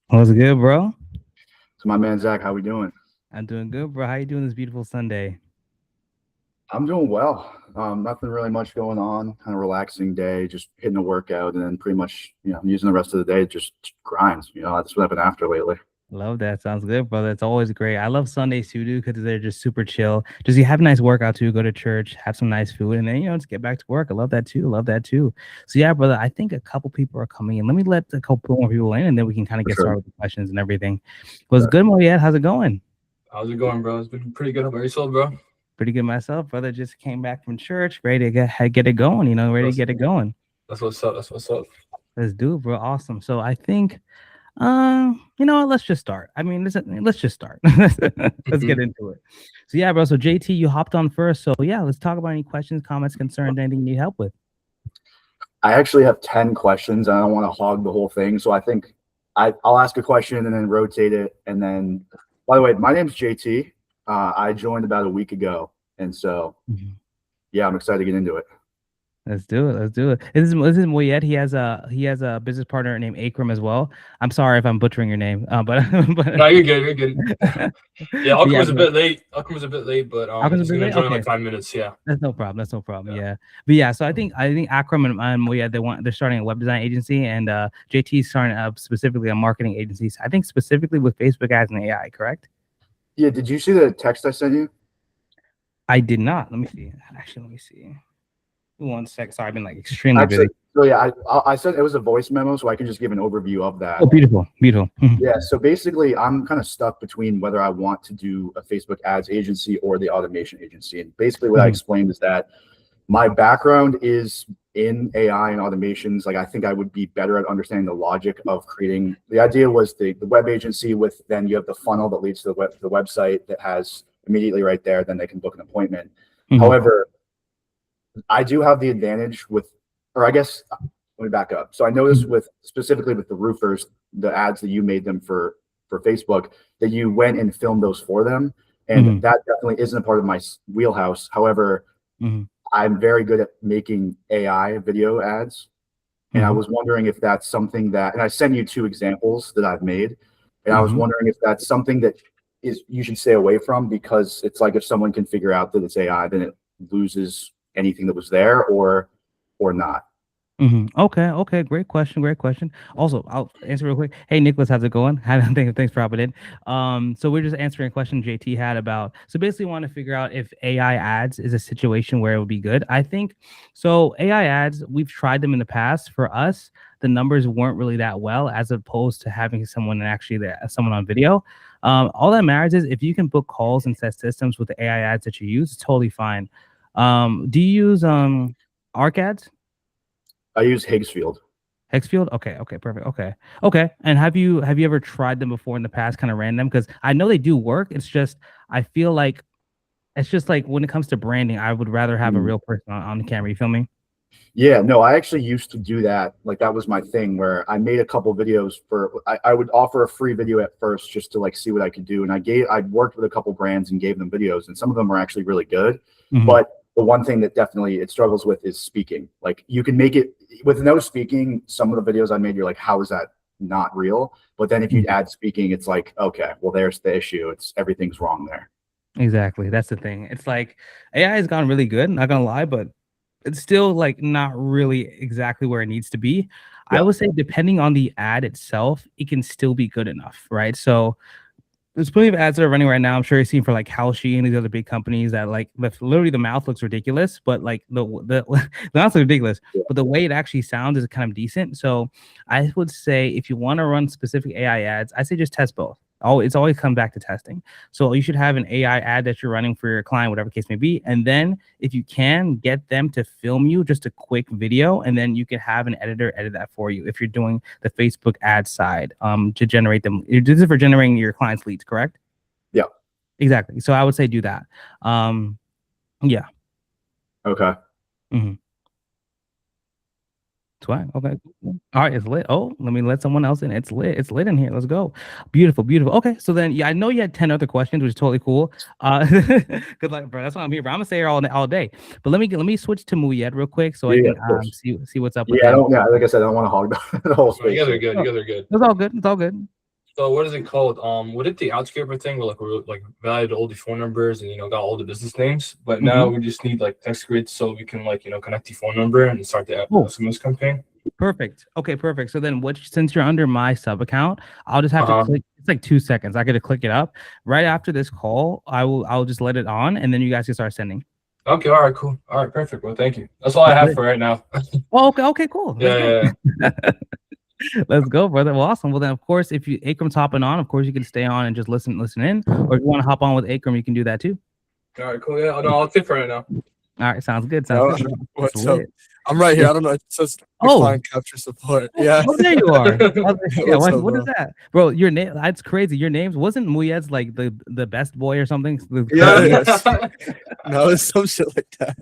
What's good, bro? So my man Zach, how we doing? I'm doing good, bro. How you doing this beautiful Sunday? I'm doing well. Nothing really much going on. Kind of relaxing day, just hitting a workout, and then pretty much, using the rest of the day just grind. That's what I've been after lately. Love that. Sounds good, brother. It's always great. I love Sundays too, dude, because they're just super chill. Just you have a nice workout too, go to church, have some nice food, and then just get back to work. I love that too. Love that too. So yeah, brother, I think a couple people are coming in. Let me let a couple more people in, and then we can kind of For get sure. started with the questions and everything. Was good, Moyet? How's it going? How's it going, bro? It's been pretty good. How about yourself, bro? Pretty good myself, brother. Just came back from church, ready to get it going. Ready to That's get it going. that's what's up. That's what's up. Let's do it, bro. Awesome. So I think you know what? Let's just start. I mean, let's just start. Let's get into it. So yeah, bro. So JT, you hopped on first. So yeah, let's talk about any questions, comments, concerns, anything you need help with. I actually have 10 questions, and I don't want to hog the whole thing. So I think I'll ask a question and then rotate it. And then, by the way, my name's JT. I joined about a week ago, and so yeah, I'm excited to get into it. Let's do it. Let's do it. This is Moyet. He has a business partner named Akram as well. I'm sorry if I'm butchering your name, but No, you're good. You're good. Yeah, Alchem yeah, was a bit late. Alchem was a bit late, but Akram's he's a bit gonna late? join in Okay. like 5 minutes. Yeah. That's no problem. That's no problem. Yeah. Yeah, but yeah. So I think Akram and Moya they're starting a web design agency, and JT is starting up specifically a marketing agency. I think specifically with Facebook ads and AI. Correct? Yeah, did you see the text I sent you? I did not. Let me see. Actually, let me see. 1 sec. Sorry, I've been like extremely Actually, busy. so yeah, I said it was a voice memo, so I can just give an overview of that. Oh, beautiful, beautiful. Yeah, so basically, I'm kind of stuck between whether I want to do a Facebook ads agency or the automation agency. And basically, what I explained is that my background is in AI and automations. Like, I think I would be better at understanding the logic of creating. The idea was the web agency with then you have the funnel that leads to the website that has immediately right there. Then they can book an appointment. However, I do have the advantage with, or I guess, let me back up. So I noticed with specifically with the roofers, the ads that you made them for Facebook, that you went and filmed those for them, and that definitely isn't a part of my wheelhouse. However, I'm very good at making AI video ads, and I was wondering if that's something that, and I sent you 2 examples that I've made, and I was wondering if that's something that is you should stay away from, because it's like if someone can figure out that it's AI, then it loses anything that was there or not. Okay. Great question. Also, I'll answer real quick. Hey, Nicholas, how's it going? Thanks for hopping in. So we're just answering a question JT had about. So basically, want to figure out if AI ads is a situation where it would be good. I think so. AI ads, we've tried them in the past. For us, the numbers weren't really that well, as opposed to having someone on video. All that matters is if you can book calls and set systems with the AI ads that you use, it's totally fine. Do you use ARC ads? I use Higgsfield. Hexfield? Okay, perfect. Okay. And have you ever tried them before in the past, kind of ran them? Because I know they do work. It's just I feel like it's just like when it comes to branding, I would rather have a real person on the camera. You feel me? Yeah, no, I actually used to do that. Like that was my thing where I made a couple videos for, I would offer a free video at first just to like see what I could do. And I worked with a couple brands and gave them videos, and some of them were actually really good. But the one thing that definitely it struggles with is speaking. Like you can make it with no speaking. Some of the videos I made, you're like, how is that not real? But then if you add speaking, it's like, okay, well, there's the issue. Everything's wrong there. Exactly. That's the thing. It's like AI has gone really good, not gonna lie, but it's still like not really exactly where it needs to be. I would say depending on the ad itself, it can still be good enough, right? So there's plenty of ads that are running right now. I'm sure you've seen for like Halsey and these other big companies that like literally the mouth looks ridiculous, but like the the mouth looks ridiculous, but the way it actually sounds is kind of decent. So I would say if you want to run specific AI ads, I say just test both. It's always come back to testing. So you should have an AI ad that you're running for your client, whatever case may be. And then if you can get them to film you just a quick video, and then you can have an editor edit that for you if you're doing the Facebook ad side to generate them. This is for generating your client's leads, correct? Yeah. Exactly. So I would say do that. Yeah. Okay. Fine. Okay. All right, it's lit. Oh, let me let someone else in. It's lit. It's lit in here. Let's go. Beautiful. Okay. So then, yeah, I know you had 10 other questions, which is totally cool. Good luck, bro. That's why I'm here, bro. I'm gonna stay here all day. But let me switch to Muyed real quick so I can see what's up with Yeah, him. like I said, I don't want to hog the whole space. You guys are good. You guys are good. It's all good. So what is it called? What did the outscaper thing where like valued all the phone numbers and got all the business names, but now we just need like text grids so we can like connect the phone number and start the SMS campaign. Perfect. Okay, perfect. So then since you're under my sub account, I'll just have to click. It's like 2 seconds. I got to click it up. Right after this call, I'll just let it on and then you guys can start sending. Okay, all right, cool. All right, perfect. Well, thank you. That's all I have for right now. Oh, okay, cool. Yeah. Let's go, brother. Well, awesome. Well, then, of course, if Akram's hopping on, of course, you can stay on and just listen in. Or if you want to hop on with Akram, you can do that too. All right, cool. Yeah, no, I'll take for right now. All right, sounds good. Sounds good. What's up? I'm right here. I don't know. It says decline capture support. Yeah. Oh, there you are. What is that, bro? Your name? That's crazy. Your name's wasn't Muyed's like the best boy or something? Yeah. No, it's some shit like that.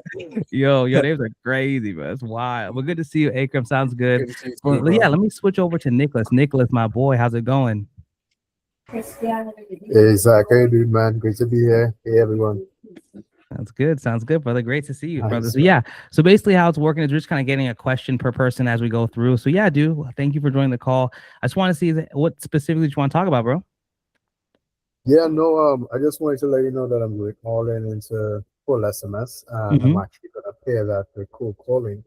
Yo, your names are crazy, bro. It's wild. Well, good to see you, Akram. Sounds good. Well, yeah, let me switch over to Nicholas. Nicholas, my boy, how's it going? Hey Zach, how you doing, man? Great to be here. Hey everyone. Sounds good, brother. Great to see you, brother. So yeah, so basically how it's working is we're just kind of getting a question per person as we go through. So yeah, dude, thank you for joining the call. I just want to see what specifically you want to talk about, bro. Yeah, no, I just wanted to let you know that I'm going all in into full SMS, and I'm actually gonna pair that with cold calling.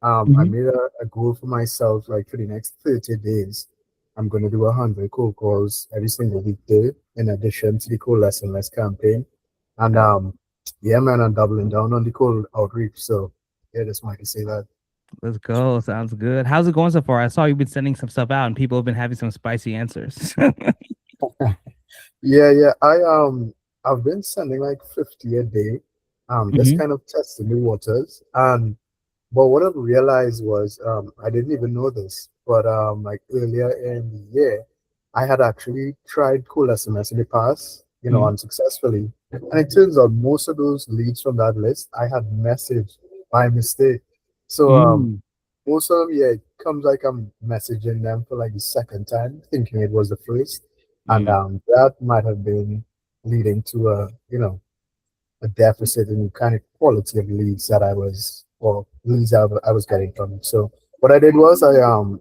I made a goal for myself, like for the next 30 days. I'm gonna do 100 cold calls every single weekday, in addition to the cold SMS campaign. And yeah, man, I'm doubling down on the cold outreach. So yeah, just wanted to say that. Let's go. Sounds good. How's it going so far? I saw you've been sending some stuff out and people have been having some spicy answers. Yeah. I've been sending like 50 a day. Just kind of testing the waters. But what I've realized was I didn't even know this, but like earlier in the year, I had actually tried cold SMS in the past, unsuccessfully. And it turns out most of those leads from that list I had messaged by mistake. So most of them, yeah, it comes like I'm messaging them for like the second time, thinking it was the first. And that might have been leading to a deficit in the kind of quality of leads that I was getting from them. So what I did was I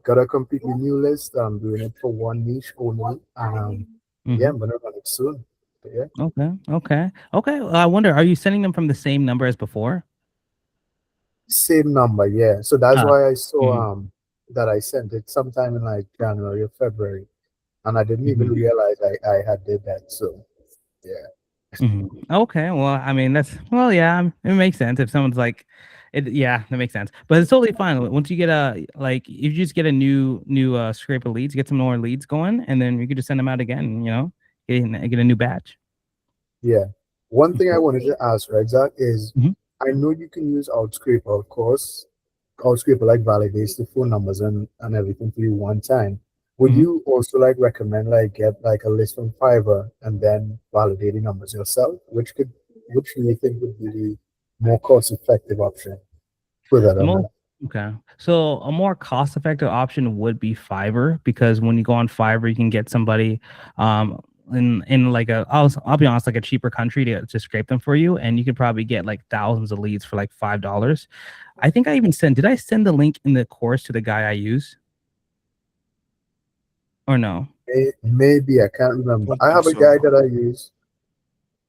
got a completely new list. I'm doing it for one niche only. Yeah, I'm gonna run it soon. But yeah. Okay. I wonder, are you sending them from the same number as before? Same number, yeah. So that's why I saw that I sent it sometime in like January or February, and I didn't even realize I had did that. So yeah. Okay, well, I mean yeah, it makes sense if someone's like it. Yeah, that makes sense, but it's totally fine once you get if you just get a new scrape of leads, get some more leads going, and then you could just send them out again. Get a new batch. Yeah. One thing I wanted to ask, right, Zach, is I know you can use Outscraper, of course. Outscraper like validates the phone numbers and everything for you one time. Would you also like recommend like get like a list from Fiverr and then validate the numbers yourself? Which do you think would be the more cost-effective option for that? Okay, so a more cost-effective option would be Fiverr, because when you go on Fiverr, you can get somebody in like I'll be honest, like a cheaper country to scrape them for you, and you could probably get like thousands of leads for like $5. I think I even did I send the link in the course to the guy I use? Or no? Maybe, I can't remember. I have a guy that I use.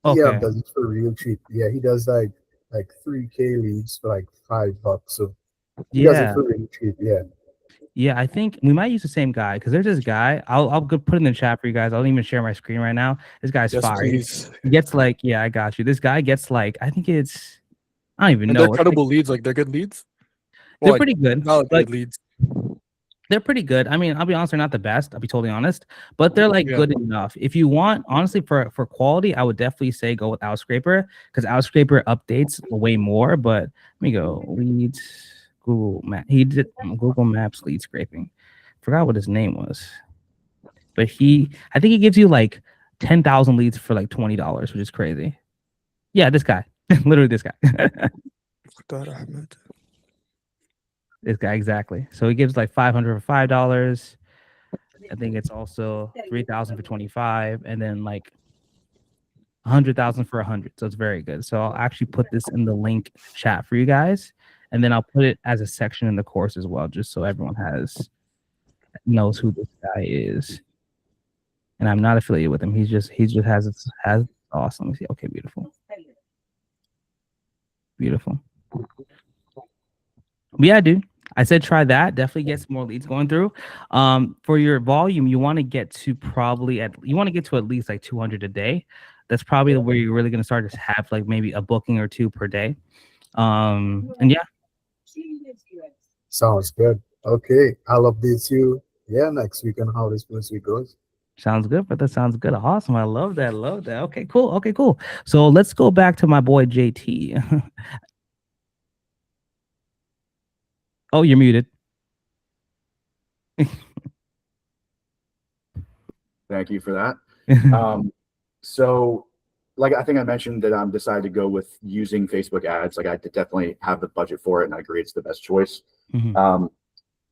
Okay. He does it for real cheap. Yeah, he does like 3K leads for like $5. So he does it for real cheap. Yeah, I think we might use the same guy, because there's this guy. I'll go put it in the chat for you guys. I'll even share my screen right now. This guy's fire. He gets like, I got you. This guy gets like, I think it's, I don't even know. They're credible leads. Like, they're good leads. They're pretty good. Validated leads. They're pretty good. I mean, I'll be honest, they're not the best. I'll be totally honest, but they're like good enough. If you want, honestly, for quality, I would definitely say go with Outscraper, because Outscraper updates way more. But let me go leads. Google Map. He did Google Maps lead scraping. Forgot what his name was, but I think he gives you like 10,000 leads for like $20, which is crazy. Yeah, this guy, literally this guy. This guy, exactly. So he gives like 500 for $5. I think it's also 3,000 for 25, and then like 100,000 for 100. So it's very good. So I'll actually put this in the link chat for you guys. And then I'll put it as a section in the course as well, just so everyone knows who this guy is. and I'm not affiliated with him. He just has awesome. Let me see. Okay, beautiful. Beautiful. But yeah, dude. I said try that. Definitely get some more leads going through. For your volume, you want to get to at least like 200 a day. That's probably where you're really gonna start to have like maybe a booking or two per day. And yeah. Sounds good. Okay, I'll update you. Yeah, next week on how this first week goes. Sounds good, but that sounds good. Awesome. I love that. Love that. Okay, cool. Okay, cool. So let's go back to my boy JT. Oh, you're muted. Thank you for that. So like I think I mentioned that I'm decided to go with using Facebook ads. Like I definitely have the budget for it, and I agree it's the best choice. Mm-hmm.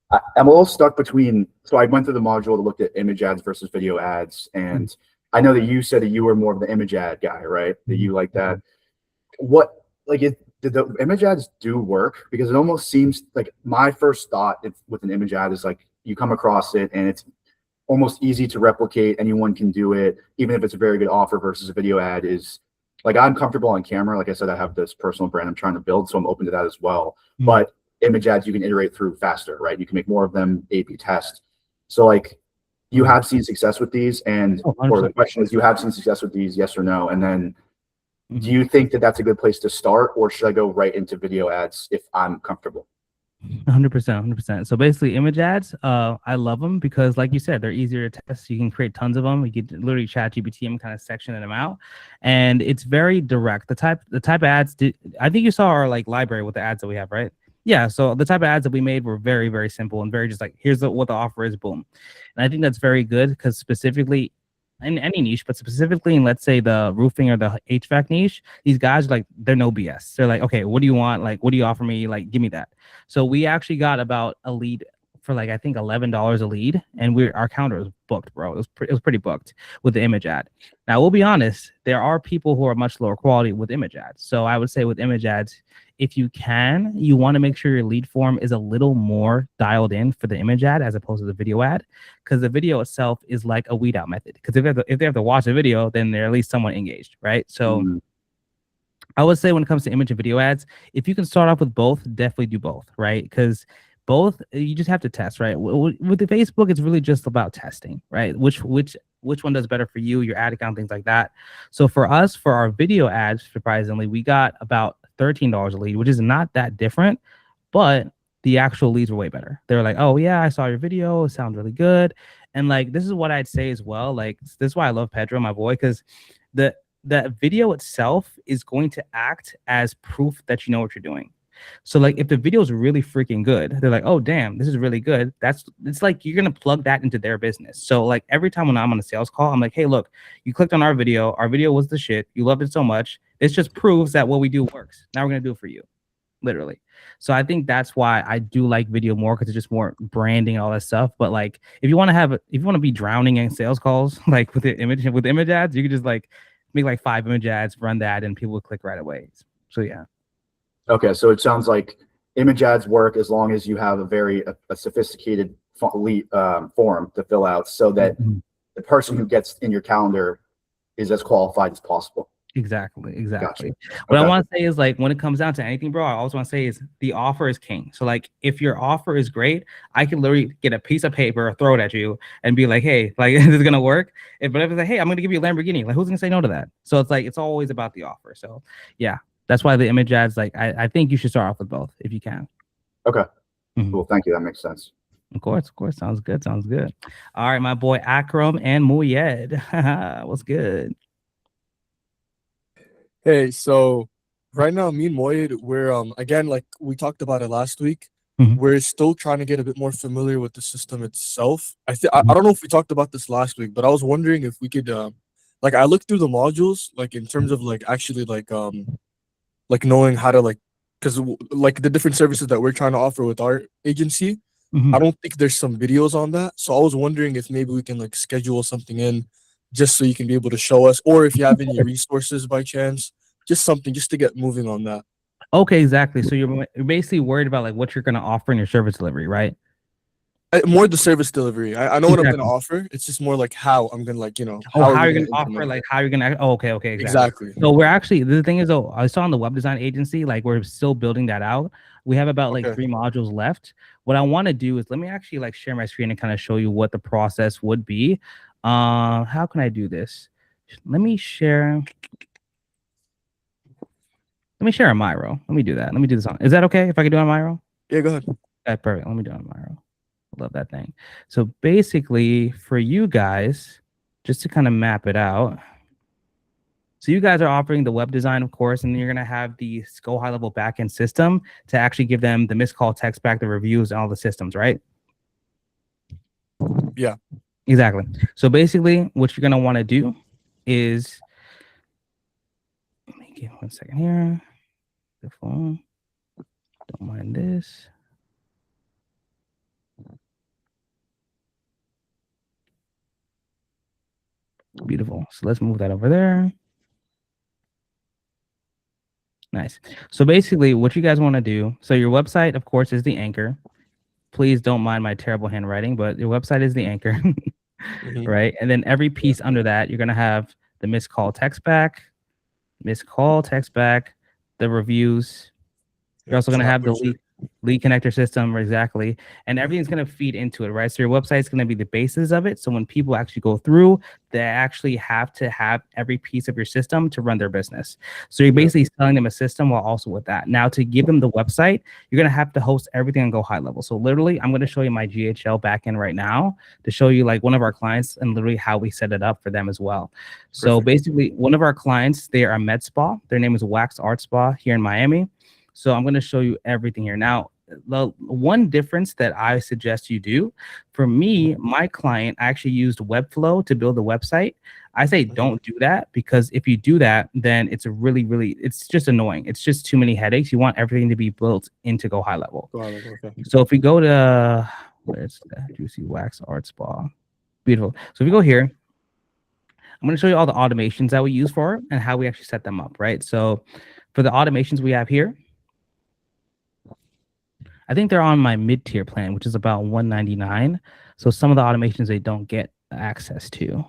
I'm a little stuck between. So I went through the module to look at image ads versus video ads, and I know that you said that you were more of the image ad guy, right? That you like that. What did the image ads do work? Because it almost seems like my first thought with an image ad is like you come across it and it's almost easy to replicate. Anyone can do it, even if it's a very good offer, versus a video ad is like I'm comfortable on camera. Like I said, I have this personal brand I'm trying to build, so I'm open to that as well. But image ads you can iterate through faster, right? You can make more of them, A/B test. So like you have seen success with these, and or the question is, you have seen success with these, yes or no? And then do you think that that's a good place to start, or should I go right into video ads if I'm comfortable? 100%, 100%. So basically image ads, I love them because like you said, they're easier to test. You can create tons of them. You can literally chat GPT them, kind of section them out, and it's very direct. The type of ads I think you saw our like library with the ads that we have, right? Yeah, so the type of ads that we made were very, very simple and very just like, here's what the offer is, boom. And I think that's very good because specifically in any niche, but specifically in, let's say, the roofing or the HVAC niche, these guys, like, they're no BS. They're like, okay, what do you want? Like, what do you offer me? Like, give me that. So we actually got about a lead for like, I think $11 a lead, and our counter was booked, bro. It was pretty booked with the image ad. Now, we'll be honest, there are people who are much lower quality with image ads. So I would say with image ads, if you can, you want to make sure your lead form is a little more dialed in for the image ad as opposed to the video ad, because the video itself is like a weed out method. Because if they have to watch the video, then they're at least somewhat engaged, right? So I would say when it comes to image and video ads, if you can start off with both, definitely do both, right? Because both, you just have to test, right? With the Facebook, it's really just about testing, right? Which one does better for you, your ad account, things like that. So for us, for our video ads, surprisingly, we got about $13 a lead, which is not that different, but the actual leads were way better. They were like, oh yeah, I saw your video, it sounds really good. And like, this is what I'd say as well. Like, this is why I love Pedro, my boy, because the video itself is going to act as proof that you know what you're doing. So like if the video is really freaking good, they're like, oh damn, this is really good. It's like you're gonna plug that into their business. So like every time when I'm on a sales call, I'm like, hey, look, you clicked on our video was the shit, you loved it so much. This just proves that what we do works. Now we're gonna do it for you, literally. So I think that's why I do like video more, because it's just more branding, all that stuff. But like if you want to be drowning in sales calls, like with image ads, you could just like make like 5 image ads, run that, and people will click right away. So yeah. Okay, so it sounds like image ads work as long as you have a sophisticated form to fill out, so that the person who gets in your calendar is as qualified as possible. Exactly. Gotcha. What I want to say is, like, when it comes down to anything, bro, I always want to say is the offer is king. So like if your offer is great, I can literally get a piece of paper, throw it at you, and be like, hey, like this is gonna work. But if it's like, hey, I'm gonna give you a Lamborghini, like who's gonna say no to that? So it's like it's always about the offer. So yeah. That's why the image ads, like, I think you should start off with both if you can. Okay. Cool. Thank you. That makes sense. Of course. Sounds good. All right, my boy Akram and Muyed. What's good? Hey, so right now, me and Moyed, we're again, like we talked about it last week, we're still trying to get a bit more familiar with the system itself. I don't know if we talked about this last week, but I was wondering if we could like I looked through the modules, like in terms of like actually like knowing how to because like the different services that we're trying to offer with our agency, I don't think there's some videos on that. So I was wondering if maybe we can like schedule something in just so you can be able to show us, or if you have any resources by chance, just something just to get moving on that. Okay, exactly. So you're basically worried about like what you're going to offer in your service delivery, right? More the service delivery. I know what I'm Exactly. gonna offer. It's just more like how I'm gonna Oh, how how are you're we gonna offer, implement like it? how you're gonna. Oh, okay, exactly. Exactly. So we're actually the thing is though, I saw on the web design agency, like we're still building that out. We have about like Okay. 3 modules left. What I want to do is let me actually like share my screen and kind of show you what the process would be. How can I do this? Let me share. Let me share on Miro. Let me do that. Let me do this on. Is that okay if I can do it on Miro? Yeah, go ahead. Okay, perfect. Let me do it on Miro. I love that thing. So basically, for you guys, just to kind of map it out. So you guys are offering the web design, of course, and you're gonna have the Go High Level backend system to actually give them the missed call text back, the reviews, and all the systems, right? Yeah. Exactly. So basically, what you're gonna want to do is, let me give 1 second here. The phone. Don't mind this. Beautiful. So let's move that over there. Nice. So basically, what you guys want to do, so your website, of course, is the anchor. Please don't mind my terrible handwriting, but your website is the anchor, right? And then every piece under that, you're going to have the missed call text back, the reviews. You're also going to have the lead connector system, exactly. And everything's going to feed into it, right? So your website is going to be the basis of it. So when people actually go through, they actually have to have every piece of your system to run their business. So you're basically selling them a system while also with that. Now, to give them the website, you're going to have to host everything and Go High Level. So literally, I'm going to show you my GHL backend right now to show you like one of our clients and literally how we set it up for them as well. So basically, one of our clients, they are a med spa. Their name is Wax Art Spa here in Miami. So I'm going to show you everything here. Now, the one difference that I suggest you do, for me, my client actually used Webflow to build the website. I say don't do that, because if you do that, then it's it's just annoying. It's just too many headaches. You want everything to be built into Go High Level. So if we go to, where's the Juicy Wax Art Spa? Beautiful. So if we go here, I'm going to show you all the automations that we use for it and how we actually set them up, right? So for the automations we have here, I think they're on my mid-tier plan, which is about $199. So some of the automations they don't get access to.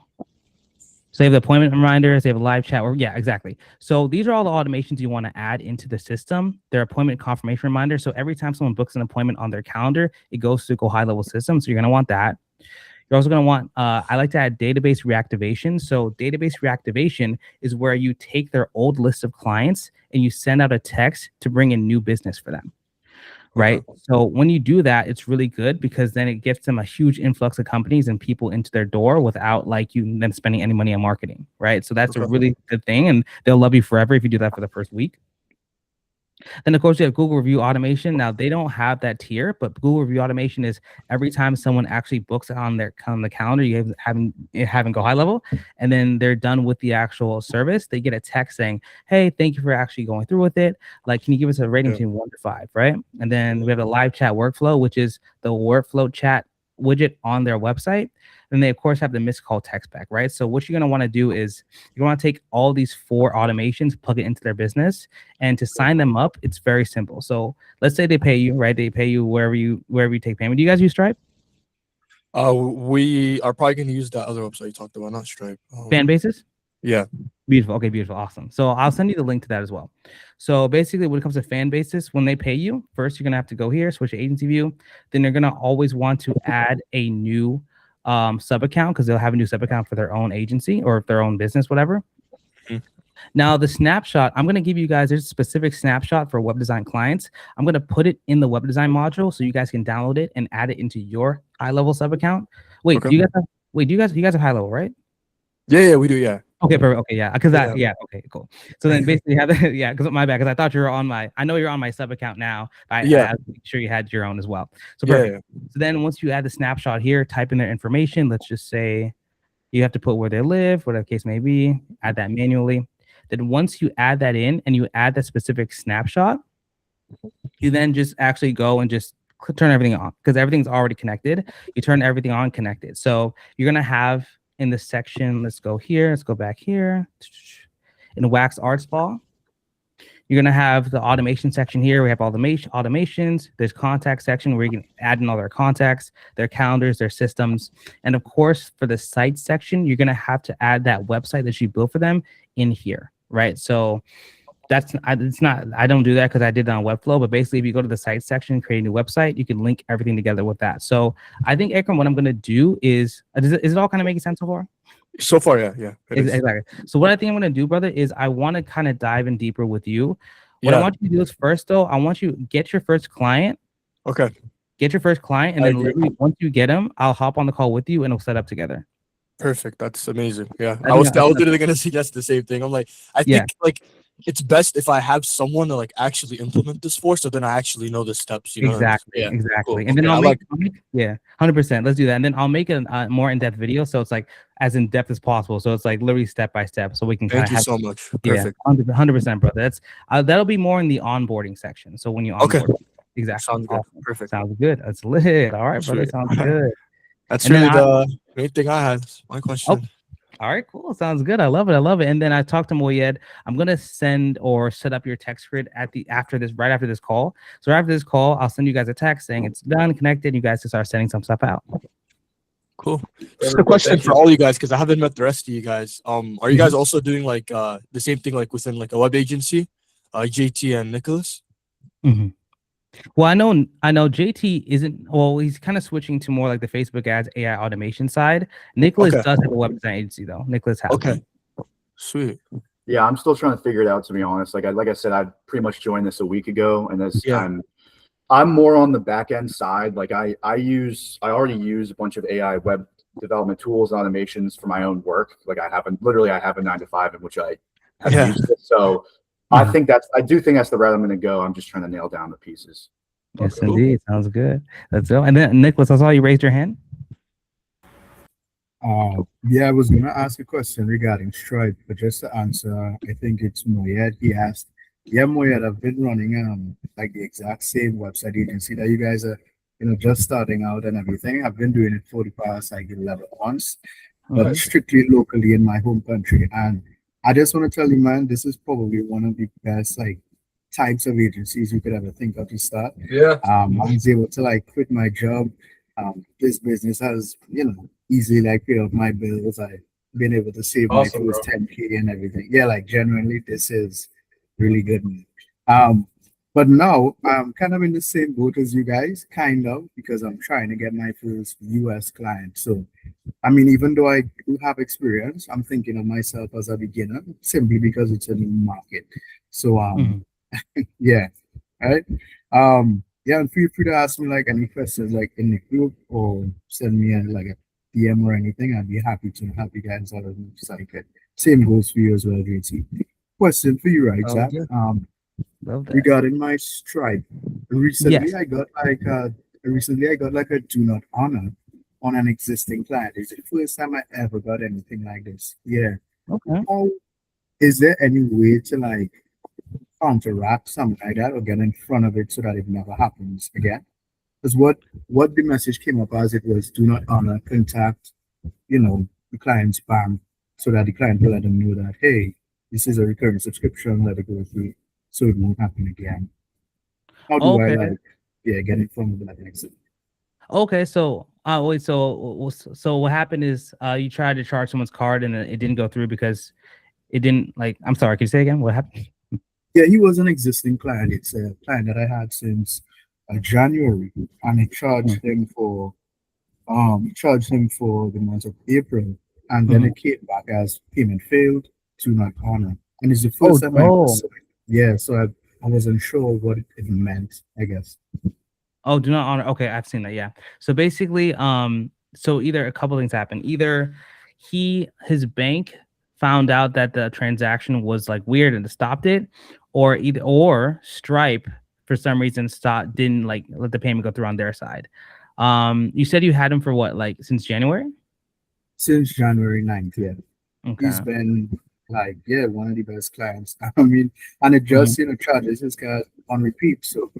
So they have the appointment reminders, they have a live chat. Or yeah, exactly. So these are all the automations you want to add into the system. Their appointment confirmation reminder. So every time someone books an appointment on their calendar, it goes to Go High Level system. So you're going to want that. You're also going to want, I like to add database reactivation. So database reactivation is where you take their old list of clients and you send out a text to bring in new business for them. Right. So when you do that, it's really good, because then it gets them a huge influx of companies and people into their door without like them spending any money on marketing. Right. So that's a really good thing. And they'll love you forever if you do that for the first week. Then, of course, you have Google Review Automation. Now, they don't have that tier, but Google Review Automation is every time someone actually books on the calendar, you having Go High Level, and then they're done with the actual service, they get a text saying, hey, thank you for actually going through with it. Like, can you give us a rating between 1 to 5, right? And then we have a live chat workflow, which is the workflow chat widget on their website. And they, of course, have the missed call text back, right? So what you're going to want to do is you want to take all these 4 automations, plug it into their business, and to sign them up, it's very simple. So let's say they pay you, right? They pay you wherever you take payment. Do you guys use Stripe? We are probably going to use that other website you talked about, not Stripe. Fan basis? Yeah. Beautiful. Okay, beautiful. Awesome. So I'll send you the link to that as well. So basically, when it comes to fan basis, when they pay you, first you're going to have to go here, switch to agency view. Then they're going to always want to add a new sub account, because they'll have a new sub account for their own agency or their own business, whatever. Now, the snapshot, I'm going to give you guys, there's a specific snapshot for web design clients. I'm going to put it in the web design module so you guys can download it and add it into your high level sub account. Wait, do you guys have high level, right? Yeah, we do. Yeah. Okay, perfect. Okay, yeah, because okay, cool. So then basically have because my bad, because I thought you were on I know you're on my sub account now. I make sure you had your own as well. So perfect. So then once you add the snapshot here, type in their information. Let's just say you have to put where they live, whatever the case may be, add that manually. Then once you add that in and you add that specific snapshot, you then just actually go and just turn everything on, because everything's already connected. You turn everything on connected. So you're going to have in this section, let's go here, let's go back here. In Wax Art Spa, You're gonna have the automation section here. We have automations. There's contact section where you can add in all their contacts, their calendars, their systems, and of course for the site section, you're gonna have to add that website that you built for them in here, right? So it's not, I don't do that because I did it on Webflow, but basically if you go to the site section, create a new website, you can link everything together with that. So I think, Akram, what I'm going to do is it all kind of making sense so far? So far, yeah. Exactly. So what I think I'm going to do, brother, is I want to kind of dive in deeper with you. What I want you to do is first, though, I want you to get your first client. Okay. Get your first client, and then literally once you get him, I'll hop on the call with you and we'll set up together. Perfect. That's amazing. Yeah. I was literally going to suggest the same thing. I'm like, I think like it's best if I have someone to like actually implement this for, so then I actually know the steps. You know? Exactly. Cool. And then I'll make 100%. Let's do that, and then I'll make a more in-depth video, so it's like as in depth as possible. So it's like literally step by step, so we can kind of have. Thank you so much. Perfect. 100%, brother. That's that'll be more in the onboarding section. So when you onboard, exactly. Sounds good. Perfect. Sounds good. That's lit. All right, brother. Sounds good. That's really the main thing I had. My question. All right, cool. Sounds good. I love it. And then I talked to Moyed. I'm gonna send or set up your text grid right after this call. So after this call, I'll send you guys a text saying it's done, connected. You guys can start sending some stuff out. Cool. Just a question for all you guys, because I haven't met the rest of you guys. Are you guys also doing like the same thing like within like a web agency? JT and Nicholas? Mm-hmm. Well, I know JT isn't. Well, he's kind of switching to more like the Facebook ads AI automation side. Nicholas does have a web design agency though. Nicholas has. Okay. Sweet. Yeah, I'm still trying to figure it out, to be honest. Like I said, I pretty much joined this a week ago, and I'm more on the back end side. Like I already use a bunch of AI web development tools and automations for my own work. Like I have a 9-to-5 in which I have used it. So I do think that's the route I'm going to go. I'm just trying to nail down the pieces. Yes, indeed. Sounds good. Let's go. And then Nicholas, I saw you raised your hand. I was going to ask a question regarding Stripe, but just to answer, I think it's Moyed. He asked, Moyed, I've been running like the exact same website agency that you guys are, just starting out and everything. I've been doing it for the past like 11 months, but strictly locally in my home country. And I just want to tell you, man, this is probably one of the best like types of agencies you could ever think of to start. Yeah. I was able to like quit my job. This business has, easily like paid off my bills. I've been able to save my first 10K and everything. Yeah, like genuinely, this is really good. But now I'm kind of in the same boat as you guys, kind of, because I'm trying to get my first US client. So, I mean, even though I do have experience, I'm thinking of myself as a beginner simply because it's a new market. So, yeah, right. And feel free to ask me like any questions like in the group or send me like a DM or anything. I'd be happy to help you guys out as much as I can. Same goes for you as well, JT. Question for you, right, Zach? Regarding my Stripe, recently I got like a do not honor on an existing client. It's the first time I ever got anything like this. Yeah. Okay. Is there any way to like counteract something like that or get in front of it so that it never happens again? Because what the message came up as, it was do not honor, contact, the client's bank so that the client will let them know that, hey, this is a recurring subscription, let it go through so it won't happen again. How do I get in front of that exit? Okay, so wait, so what happened is you tried to charge someone's card and it didn't go through because it didn't I'm sorry, can you say again what happened? Yeah, he was an existing client. It's a client that I had since January, and it charged him for the month of April, and then it came back as payment failed, do not honor. And it's the first time so I wasn't sure what it meant, I guess. Oh, do not honor. Okay, I've seen that. Yeah. So basically, so either a couple things happened. Either his bank found out that the transaction was like weird and stopped it, or Stripe for some reason didn't like let the payment go through on their side. You said you had him for what, like since January? Since January 9th, yeah. Okay. He's been like, one of the best clients. I mean, and it just, charges his card on repeat. So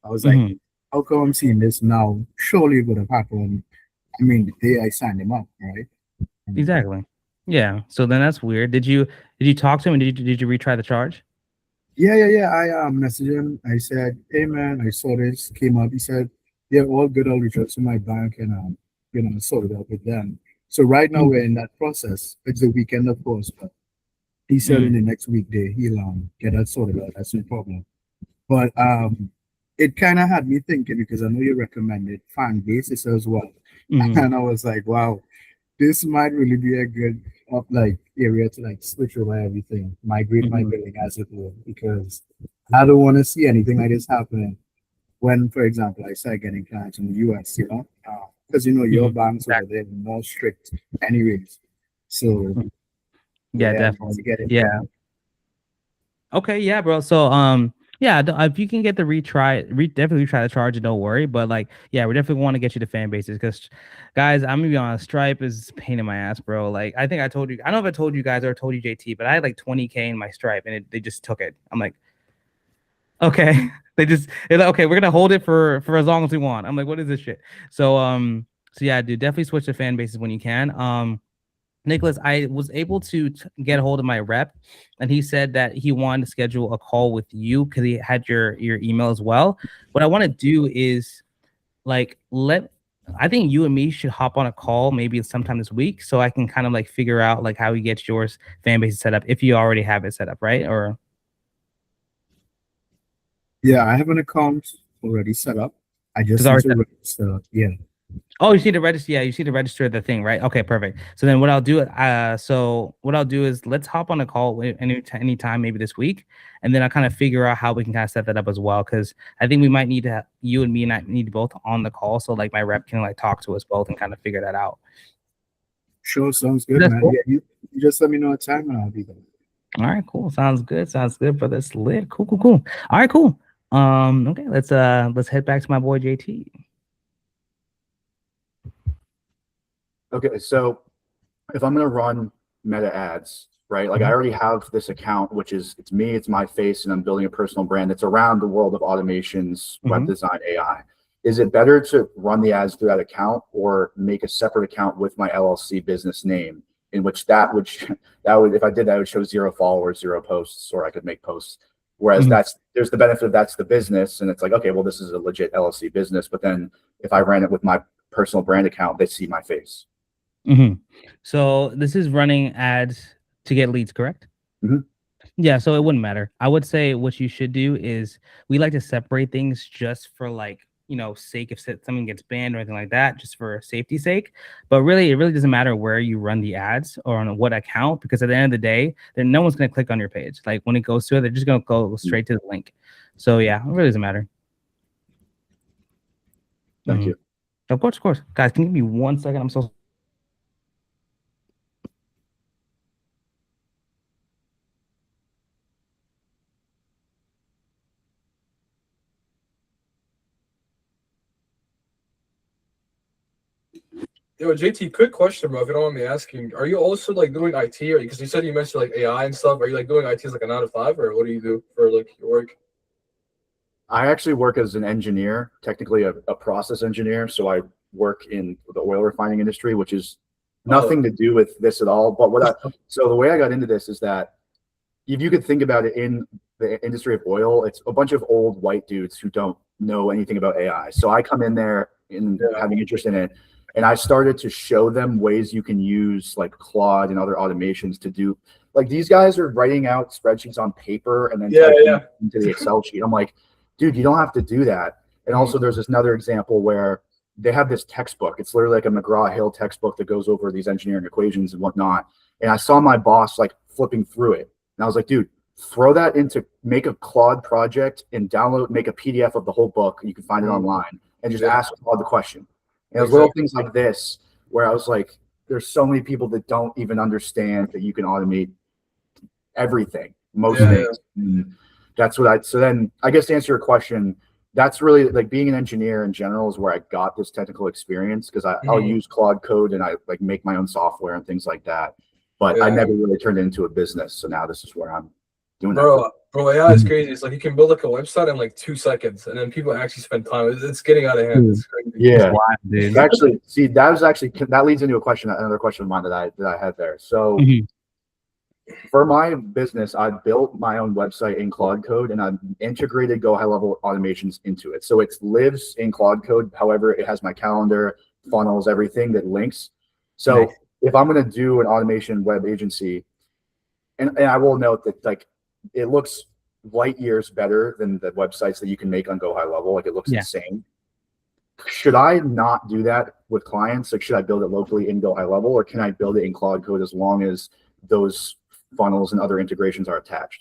I was like, how come I'm seeing this now? Surely it would have happened. I mean, the day I signed him up, right? Exactly. Yeah. So then that's weird. Did you talk to him and did you retry the charge? Yeah. I messaged him. I said, "Hey man, I saw this came up." He said, "Yeah, all good. I'll reach out to my bank and sort it out with them." So right now we're in that process. It's the weekend, of course, but he said in the next weekday he'll get that sorted out. That's no problem. But it kind of had me thinking because I know you recommended fan basis as well, and I was like, wow, this might really be a good like area to like switch over everything, migrate my billing as it were, because I don't want to see anything like this happening when, for example, I start getting clients in the US, because your banks over there are more strict anyways. So Yeah, yeah, I need definitely. to get it Yeah. done. Okay, yeah, bro. So, yeah, if you can get the definitely retry the charge, don't worry. But like, yeah, we definitely want to get you the fan bases because, guys, I'm gonna be honest, Stripe is a pain in my ass, bro. Like, I think I told you, I don't know if I told you guys or told you JT, but I had like 20K in my Stripe and they just took it. I'm like, okay, they're like, okay, we're gonna hold it for as long as we want. I'm like, what is this shit? So yeah, dude, definitely switch to fan bases when you can. Nicholas, I was able to get a hold of my rep, and he said that he wanted to schedule a call with you because he had your email as well. What I want to do is like I think you and me should hop on a call maybe sometime this week so I can kind of like figure out like how he gets yours fan base set up if you already have it set up, right? Or Yeah, I have an account already set up. I it's just need already to register. Yeah. Oh, you see the register. Yeah, you see the register the thing, right? Okay, perfect. So then what I'll do, is let's hop on a call anytime, maybe this week, and then I'll kind of figure out how we can kind of set that up as well. Because I think we might need to you and me and I need both on the call, so like my rep can like talk to us both and kind of figure that out. Sure, sounds good, That's man. cool. Yeah, you just let me know a time and I'll be there. All right, cool. Sounds good. Sounds good, brother. It's lit. Cool. All right, cool. Okay, let's head back to my boy JT. Okay, so if I'm gonna run meta ads, right? Like I already have this account, which is it's me, it's my face, and I'm building a personal brand that's around the world of automations, web design, AI. Is it better to run the ads through that account or make a separate account with my LLC business name, in which that would if I did that, it would show 0 followers, 0 posts, or I could make posts. Whereas there's the benefit of that's the business, and it's like, okay, well, this is a legit LLC business. But then if I ran it with my personal brand account, they see my face. So this is running ads to get leads, correct? Yeah, so it wouldn't matter. I would say what you should do is we like to separate things just for like, sake if something gets banned or anything like that, just for safety's sake. But really, it really doesn't matter where you run the ads or on what account, because at the end of the day, then no one's going to click on your page. Like when it goes to it, they're just going to go straight to the link. So yeah, it really doesn't matter. Thank you. Of course. Guys, can you give me 1 second? I'm so Yo, JT, quick question, bro. If you don't mind me asking, are you also like doing IT, or because you said you mentioned like AI and stuff? Are you like doing IT as like a 9 to 5, or what do you do for like your work? I actually work as an engineer, technically a process engineer. So I work in the oil refining industry, which is nothing to do with this at all. But so the way I got into this is that if you could think about it in the industry of oil, it's a bunch of old white dudes who don't know anything about AI. So I come in there and having interest in it. And I started to show them ways you can use like Claude and other automations to do, like these guys are writing out spreadsheets on paper and then typing into the Excel sheet. I'm like, dude, you don't have to do that. And also there's this another example where they have this textbook. It's literally like a McGraw-Hill textbook that goes over these engineering equations and whatnot. And I saw my boss like flipping through it. And I was like, dude, throw that into, make a Claude project and make a PDF of the whole book. You can find it online and just ask Claude the question. And it was little things like this where I was like, there's so many people that don't even understand that you can automate everything, most things. And that's what so then I guess to answer your question, that's really like being an engineer in general is where I got this technical experience, because I'll use Claude code and I like make my own software and things like that. But I never really turned it into a business. So now this is where I'm doing that. Bro, AI is crazy. It's like you can build like a website in like 2 seconds, and then people actually spend time. It's getting out of hand. It's crazy. Yeah, dude. Actually, see, that leads into another question of mine that I had there. So for my business, I built my own website in Claude Code and I've integrated Go High Level automations into it. So it lives in Claude Code. However, it has my calendar, funnels, everything that links. So Nice. if I'm going to do an automation web agency, and I will note that like it looks light years better than the websites that you can make on Go High Level. Like it looks insane. Should I not do that with clients? Like, should I build it locally in Go High Level, or can I build it in Claude Code as long as those funnels and other integrations are attached?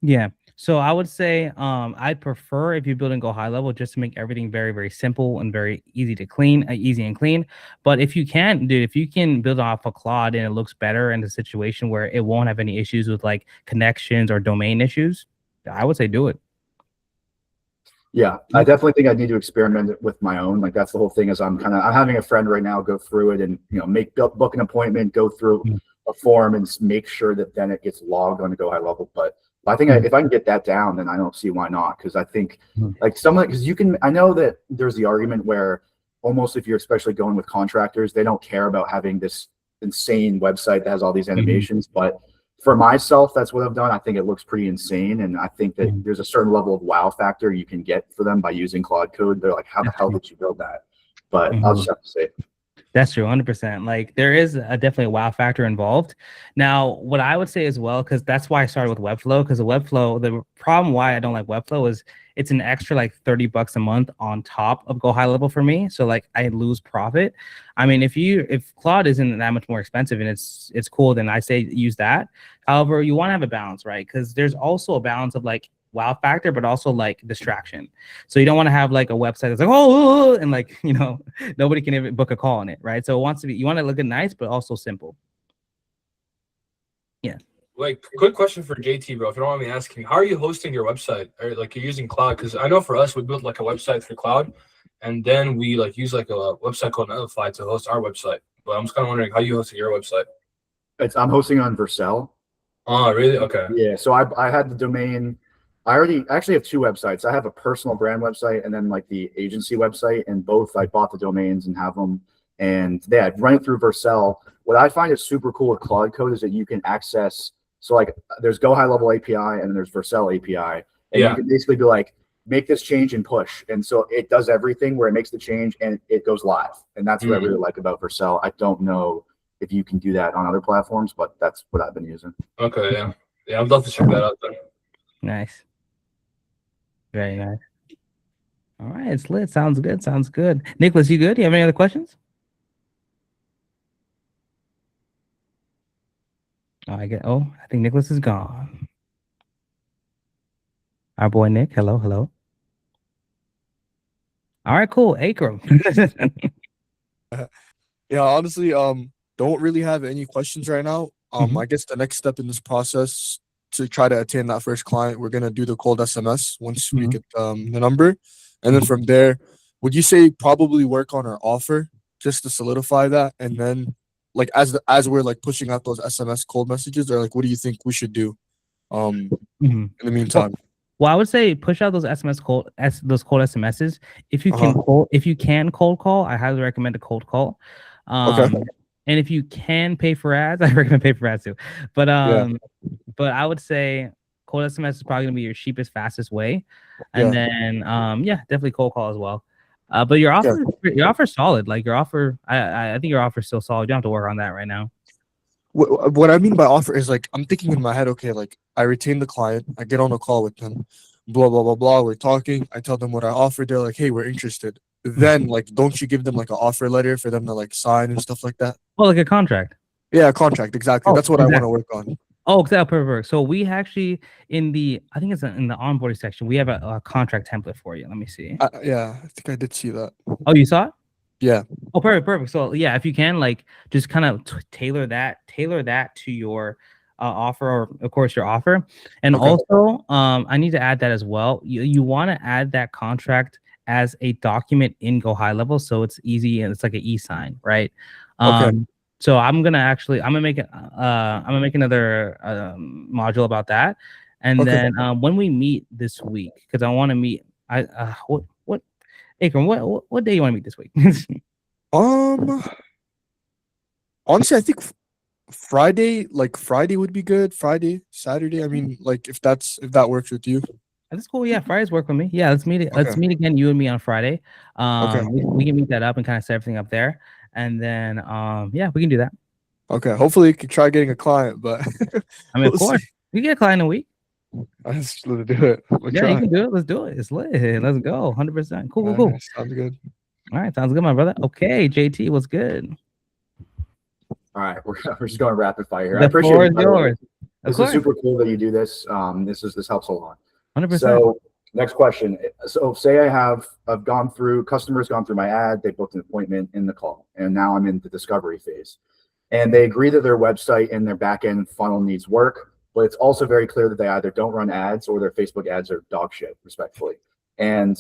Yeah. So I would say I'd prefer if you build and Go High Level just to make everything very, very simple and very easy to clean, easy and clean. But if you can, dude, if you can build off a Claude and it looks better in a situation where it won't have any issues with like connections or domain issues, I would say do it. Yeah, I definitely think I need to experiment with my own. Like that's the whole thing. Is I'm having a friend right now go through it and book an appointment, go through a form, and make sure that then it gets logged on the Go High Level. But I think if I can get that down, then I don't see why not. Because I think like because you can. I know that there's the argument where almost if you're especially going with contractors, they don't care about having this insane website that has all these animations, but for myself, that's what I've done. I think it looks pretty insane. And I think that there's a certain level of wow factor you can get for them by using Claude Code. They're like, how the hell did you build that? But I'll just have to say. That's true, 100%. Like there is definitely a wow factor involved. Now, what I would say as well, because that's why I started with Webflow, because the problem why I don't like Webflow is it's an extra like $30 a month on top of Go High Level for me. So like I lose profit. I mean, if Claude isn't that much more expensive and it's cool, then I say use that. However, you want to have a balance, right? Because there's also a balance of like wow factor, but also like distraction. So you don't want to have like a website that's like, oh, and like, nobody can even book a call on it, right? So you want to look nice, but also simple. Yeah. Like, quick question for JT, bro. If you don't mind me asking, how are you hosting your website? Or like you're using Cloud? Because I know for us, we built like a website through Cloud, and then we like use like a website called Netlify to host our website. But I'm just kind of wondering how you hosting your website. I'm hosting on Vercel. Oh, really? Okay. Yeah. So I had the domain. I actually have two websites. I have a personal brand website and then like the agency website, and both I bought the domains and have them. And I run it through Vercel. What I find is super cool with Claude Code is that you can access. So like there's Go High Level API and then there's Vercel API. And you can basically be like, make this change and push. And so it does everything where it makes the change and it goes live. And that's what I really like about Vercel. I don't know if you can do that on other platforms, but that's what I've been using. Okay, yeah. Yeah, I'd love to check that out then. Nice. Very nice. All right, it's lit. Sounds good. Sounds good. Nicholas, you good? You have any other questions? I think Nicholas is gone. Our boy Nick. Hello. All right, cool. Akram. Yeah, honestly, don't really have any questions right now. I guess the next step in this process to try to attain that first client, we're gonna do the cold SMS once we get the number, and then from there, would you say probably work on our offer just to solidify that, and then like as we're like pushing out those SMS cold messages, or like what do you think we should do in the meantime? Well, I would say push out those cold SMSs. If you can cold call, I highly recommend a cold call. Okay. And if you can pay for ads, I recommend pay for ads too. But but I would say cold SMS is probably gonna be your cheapest, fastest way. And then definitely cold call as well. But your offer is solid. Like your offer, I think your offer is still solid. You don't have to work on that right now. What I mean by offer is like I'm thinking in my head, okay, like I retain the client, I get on a call with them, blah blah blah blah. We're talking. I tell them what I offered. They're like, hey, we're interested. Then like, don't you give them like an offer letter for them to like sign and stuff like that? Oh, like a contract. Yeah, a contract. Exactly. That's what I want to work on. Oh, exactly. Perfect. So we actually I think it's in the onboarding section, we have a contract template for you. Let me see. Yeah, I think I did see that. Oh, you saw it? Yeah. Oh, perfect. So yeah, if you can like just kind of tailor that to your offer, or of course your offer. And also I need to add that as well. You want to add that contract as a document in Go High Level, so it's easy and it's like an e-sign, right? So I'm gonna make another module about that, and then when we meet this week, because I want to meet. Akram, what day you want to meet this week? Honestly, I think Friday would be good. Friday, Saturday. I mean, like if that works with you. That's cool. Yeah, Fridays work for me. Yeah, let's Okay. meet again, you and me on Friday. Okay. We can meet that up and kind of set everything up there. And then yeah, we can do that. Okay. Hopefully you can try getting a client, but I mean, of we'll course, see. we get a client in a week. Let's do it. We'll Yeah, you try. can do it. Let's do it. It's lit. Let's go. 100%. Cool. Sounds good. All right, sounds good, my brother. Okay, JT, what's good? All right, we're just going rapid fire here. I The appreciate floor it. is By the way. yours. Of This is course, super cool that you do this. This helps a lot. 100%. So next question. So say I've gone through, customers gone through my ad, they booked an appointment in the call, and now I'm in the discovery phase. And they agree that their website and their backend funnel needs work, but it's also very clear that they either don't run ads or their Facebook ads are dog shit, respectfully. And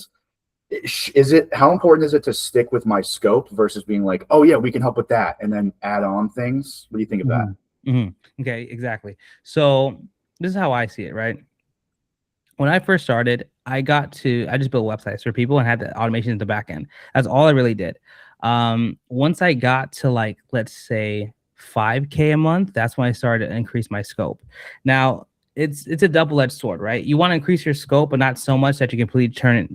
how important is it to stick with my scope versus being like, oh yeah, we can help with that, and then add on things? What do you think of that? Okay, exactly. So this is how I see it, right? When I first started, I just built websites for people and had the automation in the back end. That's all I really did. Once I got to like, let's say 5K a month, that's when I started to increase my scope. Now it's a double-edged sword, right? You want to increase your scope, but not so much that you completely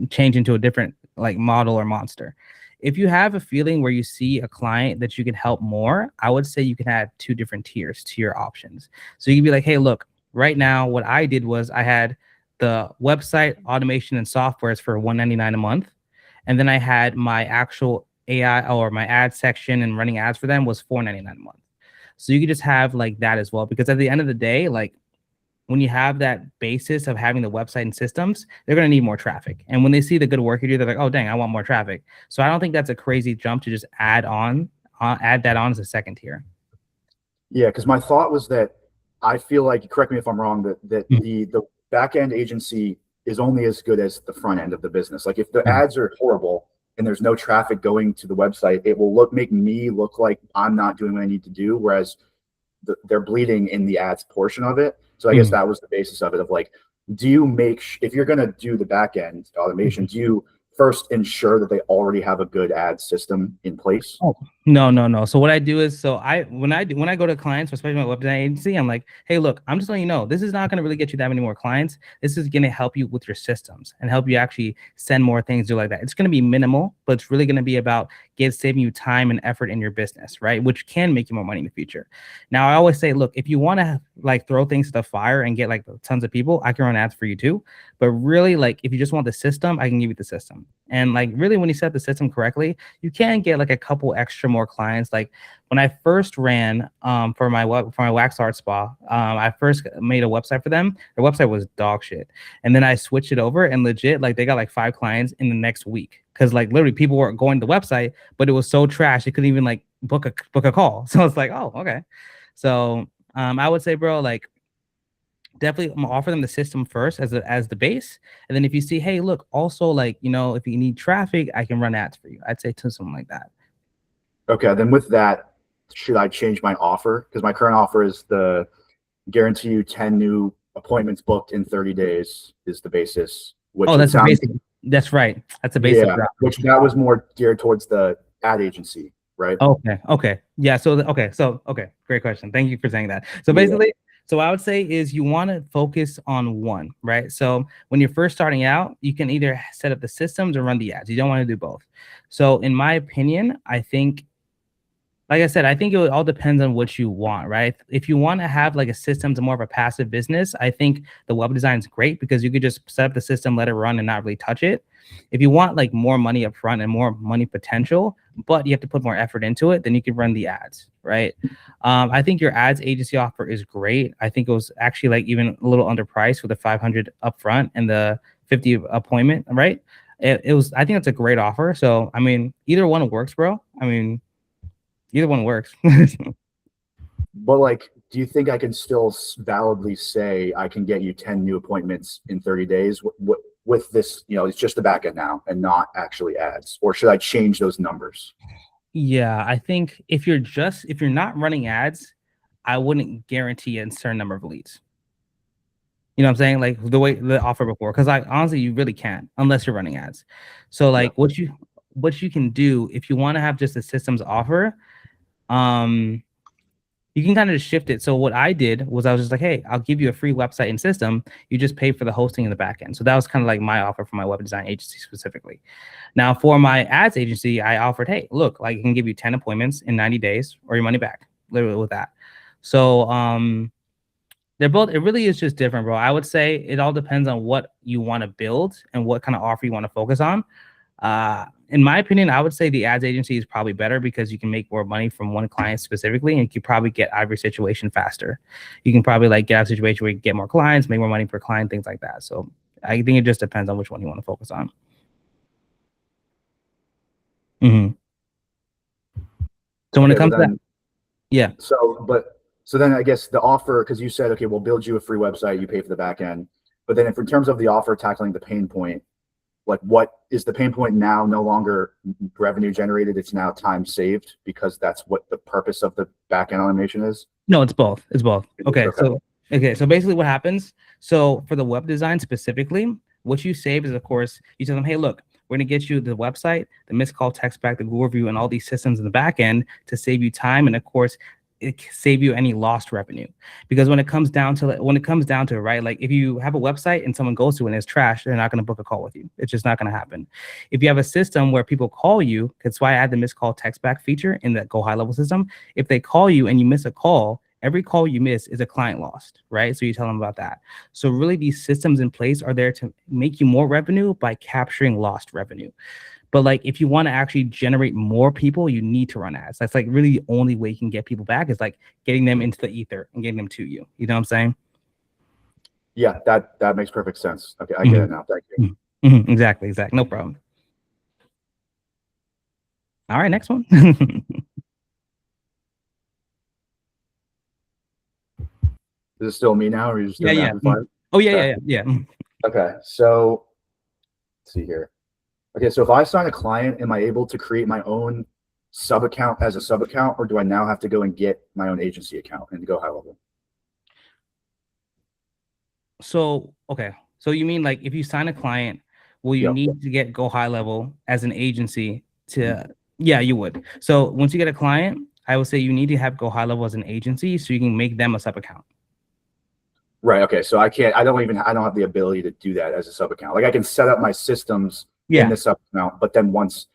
change into a different like model or monster. If you have a feeling where you see a client that you can help more, I would say you can add 2 different tiers to your options. So you can be like, hey, look, right now, what I did was I had the website automation and softwares for $199 a month. And then I had my actual AI or my ad section and running ads for them was $499 a month. So you could just have like that as well, because at the end of the day, like when you have that basis of having the website and systems, they're going to need more traffic. And when they see the good work you do, they're like, oh, dang, I want more traffic. So I don't think that's a crazy jump to just add that on as a second tier. Yeah, because my thought was that I feel like, correct me if I'm wrong, that the back end agency is only as good as the front end of the business. Like if the ads are horrible and there's no traffic going to the website, it will make me look like I'm not doing what I need to do, whereas they're bleeding in the ads portion of it. So I guess that was the basis of it, of like, do you if you're going to do the back end automation, do you first ensure that they already have a good ad system in place? Oh, no. So what I do is, when I go to clients, especially my website agency, I'm like, hey, look, I'm just letting you know, this is not going to really get you that many more clients. This is going to help you with your systems and help you actually send more things, do like that. It's going to be minimal, but it's really going to be about saving you time and effort in your business, right? Which can make you more money in the future. Now, I always say, look, if you want to like throw things to the fire and get like tons of people, I can run ads for you too. But really, like, if you just want the system, I can give you the system. And like, really, when you set the system correctly, you can get like a couple extra more clients. Like when I first ran for my wax art spa, I first made a website for them. Their website was dog shit, and then I switched it over, and legit, like they got like 5 clients in the next week, because like literally people were going to the website, but it was so trash they couldn't even like book a call. So it's like, oh, okay. So I would say, bro, like, definitely I'm gonna offer them the system first as the base, and then if you see, hey, look, also, like, you know, if you need traffic, I can run ads for you. I'd say to something like that. Okay, then with that, should I change my offer? Because my current offer is the guarantee you 10 new appointments booked in 30 days is the basis. Which that's the basic. That's right. That's the basic. Yeah, which that was more geared towards the ad agency, right? Okay. Yeah. So great question. Thank you for saying that. So basically, so what I would say is you want to focus on one, right? So when you're first starting out, you can either set up the systems or run the ads. You don't want to do both. So in my opinion, I think, like I said, I think it all depends on what you want, right? If you want to have like a system to more of a passive business, I think the web design is great because you could just set up the system, let it run, and not really touch it. If you want like more money up front and more money potential, but you have to put more effort into it, then you can run the ads, right? I think your ads agency offer is great. I think it was actually like even a little underpriced with the 500 upfront and the 50 appointment, right? It was. I think that's a great offer. So I mean, either one works, bro. I mean, either one works. But like, do you think I can still validly say I can get you 10 new appointments in 30 days with this? You know, it's just the back end now and not actually ads, or should I change those numbers? Yeah, I think if you're not running ads, I wouldn't guarantee a certain number of leads. You know what I'm saying? Like the way the offer before, because like honestly, you really can't unless you're running ads. So like what you can do if you want to have just a systems offer, You can kind of just shift it. So what I did was I was just like, hey, I'll give you a free website and system. You just pay for the hosting in the back end. So that was kind of like my offer for my web design agency specifically. Now for my ads agency, I offered, hey, look, like I can give you 10 appointments in 90 days or your money back, literally with that. So they're both, it really is just different, bro. I would say it all depends on what you want to build and what kind of offer you want to focus on. In my opinion, I would say the ads agency is probably better because you can make more money from one client specifically, and you can probably get out of your situation faster. You can probably like get out of a situation where you get more clients, make more money per client, things like that. So I think it just depends on which one you want to focus on. So when it comes to that, yeah. So then I guess the offer, because you said, okay, we'll build you a free website, you pay for the back end. But then if in terms of the offer tackling the pain point, like what is the pain point now? No longer revenue generated, it's now time saved, because that's what the purpose of the back end automation is? No, it's both. It's both. Okay. So basically what happens, so for the web design specifically, what you save is, of course, you tell them, hey, look, we're going to get you the website, the missed call text back, the Google review, and all these systems in the back end to save you time. And of course, it save you any lost revenue. Because when it comes down to it, right, like if you have a website and someone goes to it and it's trash, they're not going to book a call with you. It's just not going to happen. If you have a system where people call you, that's why I add the missed call text back feature in the Go High Level system. If they call you and you miss a call, every call you miss is a client lost, right? So you tell them about that. So really these systems in place are there to make you more revenue by capturing lost revenue. But like, if you want to actually generate more people, you need to run ads. That's like really the only way you can get people back, is like getting them into the ether and getting them to you. You know what I'm saying? Yeah, that makes perfect sense. Okay, I get it now. Thank you. Exactly. No problem. All right, next one. Is it still me now, or are you just doing rapid fire? Oh yeah. Okay, so let's see here. Okay, so if I sign a client, am I able to create my own sub account as a sub account, or do I now have to go and get my own agency account and Go High Level? So, okay. So you mean like if you sign a client, will you need to get Go High Level as an agency to, yeah, you would. So once you get a client, I would say you need to have Go High Level as an agency so you can make them a sub account. Right. Okay. So I don't have the ability to do that as a sub account. Like I can set up my systems in the sub account, but then once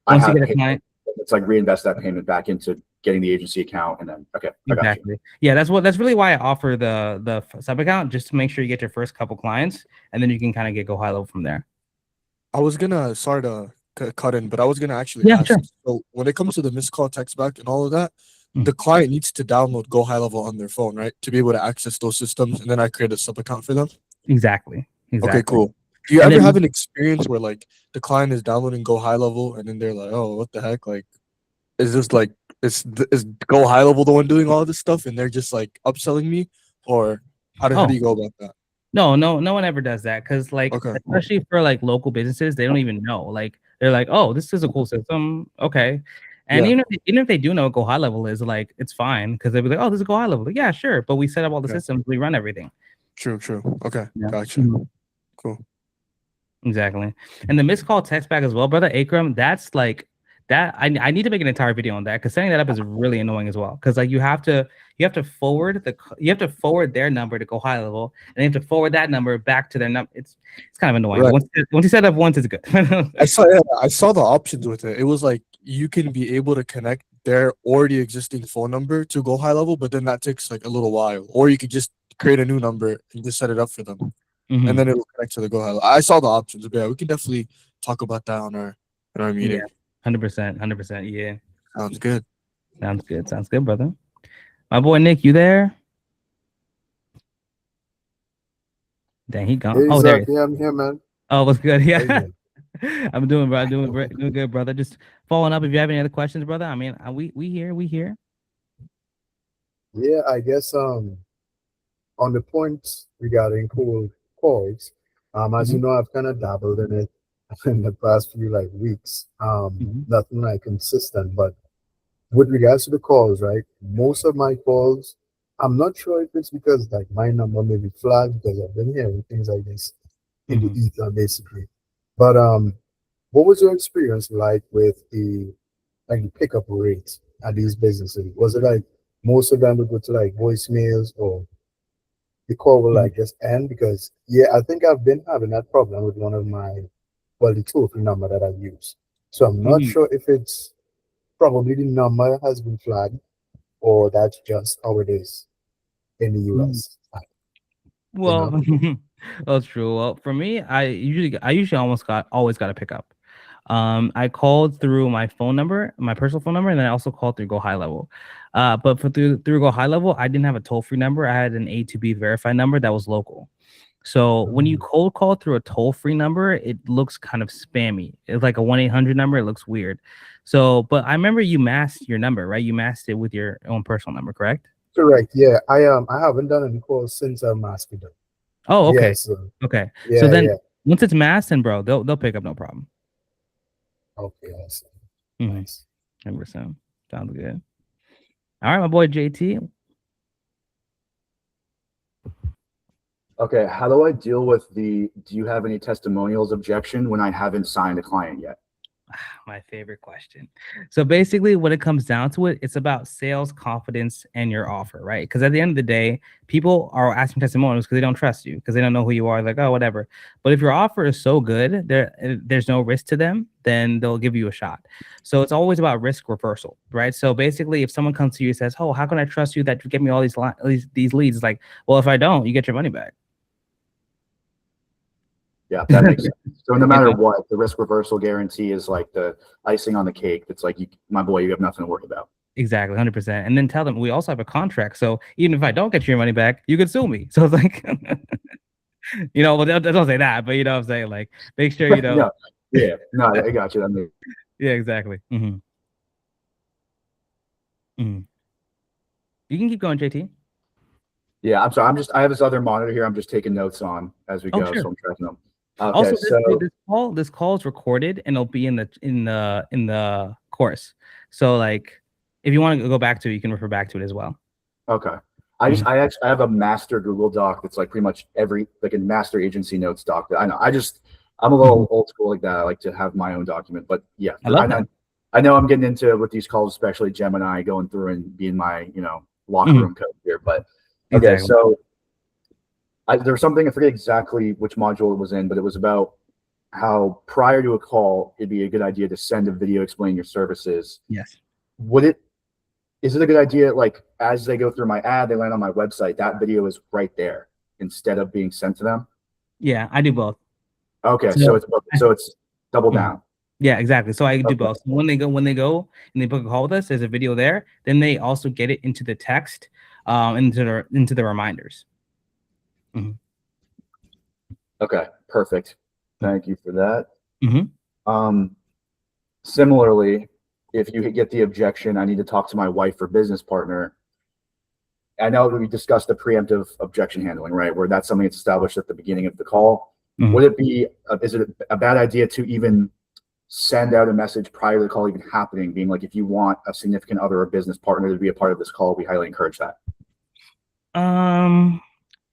I have you get a client, it's like reinvest that payment back into getting the agency account, and then exactly. Yeah, that's really why I offer the sub account, just to make sure you get your first couple clients, and then you can kind of get Go High Level from there. I was gonna sorry to cut in, but I was gonna actually ask. Sure. So when it comes to the missed call text back and all of that, the client needs to download Go High Level on their phone, right, to be able to access those systems, and then I create a sub account for them. Exactly. Okay, cool. Do you ever have an experience where like the client is downloading Go High Level and then they're like, oh, what the heck? Like, is this like is Go High Level the one doing all this stuff and they're just like upselling me, or how do you go about that? No one ever does that, because like especially for like local businesses, they don't even know. Like they're like, oh, this is a cool system, okay. And even if they do know what Go High Level is, like it's fine, because they'll be like, oh, this is Go High Level. Like, yeah, sure, but we set up all the systems, we run everything. True. Okay, gotcha. Cool. Exactly. And the missed call text back as well, brother Akram, that's like that. I need to make an entire video on that, because setting that up is really annoying as well. Because like you have to forward their number to Go High Level, and you have to forward that number back to their number. It's kind of annoying. Right. Once you set it up once, it's good. I saw the options with it. It was like you can be able to connect their already existing phone number to Go High Level, but then that takes like a little while. Or you could just create a new number and just set it up for them. And then it'll connect to the Go High Level. I saw the options, but yeah, we can definitely talk about that on our meeting. 100%. Yeah. Sounds good. Sounds good, brother. My boy Nick, you there? Dang, he gone. Hey, there. Yeah, I'm here, man. Oh, what's good? Yeah. I'm doing good, brother. Just following up. If you have any other questions, brother. I mean, we here. Yeah, I guess on the points regarding cold calls, as you know, I've kind of dabbled in it in the past few like weeks. Nothing like consistent, but with regards to the calls, right? Most of my calls, I'm not sure if it's because like my number may be flagged, because I've been hearing things like this in the ether basically. But what was your experience like with the pickup rate at these businesses? Was it like most of them would go to like voicemails, or the call will like just end because I think I've been having that problem with one of my, well, the toll-free number that I use. So I'm not sure if it's probably the number has been flagged or that's just how it is in the US. You Well, know? that's true. Well, for me, I usually always got to pick up. I called through my phone number, my personal phone number, and then I also called through Go High Level. But through Go High Level, I didn't have a toll-free number. I had an A to B verified number that was local. So when you cold call through a toll-free number, it looks kind of spammy. It's like a 1-800 number. It looks weird. So, but I remember you masked your number, right? You masked it with your own personal number, correct? Correct. Yeah. I haven't done any calls since I'm asking them. Oh, okay. Yeah, so, Okay. yeah, So then yeah. once it's masked, then bro, they'll pick up no problem. Okay, awesome. Mhm. Nice. 100%. Sounds good. All right, my boy JT. Okay, how do I deal with do you have any testimonials objection when I haven't signed a client yet? My favorite question. So basically, when it comes down to it, it's about sales confidence and your offer, right? Because at the end of the day, people are asking testimonials because they don't trust you, because they don't know who you are. Like, oh, whatever. But if your offer is so good, there's no risk to them, then they'll give you a shot. So it's always about risk reversal, right? So basically, if someone comes to you and says, "Oh, how can I trust you that you get me all these leads?" It's like, well, if I don't, you get your money back. Yeah, that makes sense. So no You matter know? what, the risk reversal guarantee is like the icing on the cake. It's like, my boy, you have nothing to worry about. Exactly, 100%. And then tell them we also have a contract. So even if I don't get your money back, you can sue me. So it's like, well, don't say that, but you know what I'm saying? Like, make sure, No, yeah, no, I got you. I mean, yeah, exactly. You can keep going, JT. yeah, I'm sorry. I have this other monitor here. I'm just taking notes on as we Oh, go, sure. so I'm tracking them. Okay, Also, so this call is recorded and it'll be in the course. So like, if you want to go back to it, you can refer back to it as well. okay. I have a master Google Doc that's like pretty much like a master agency notes doc. That I'm a little old school like that. I like to have my own document, but yeah, I love that. I know I'm getting into with these calls, especially Gemini, going through and being my locker room code here. But okay, Exactly. so there was something, I forget exactly which module it was in, but it was about how prior to a call, it'd be a good idea to send a video explaining your services. Yes. Is it a good idea, like as they go through my ad, they land on my website, that video is right there instead of being sent to them? Yeah, I do both. Okay, So it's double down. Yeah, exactly. So I do Okay. both. So when they go and they book a call with us, there's a video there. Then they also get it into the text, into the reminders. Okay, perfect. Thank you for that. Mm-hmm. Similarly, if you get the objection, I need to talk to my wife or business partner. I know that we discussed the preemptive objection handling, right? Where that's something that's established at the beginning of the call. Would it be, is it a bad idea to even send out a message prior to the call even happening, being like, if you want a significant other or business partner to be a part of this call, we highly encourage that?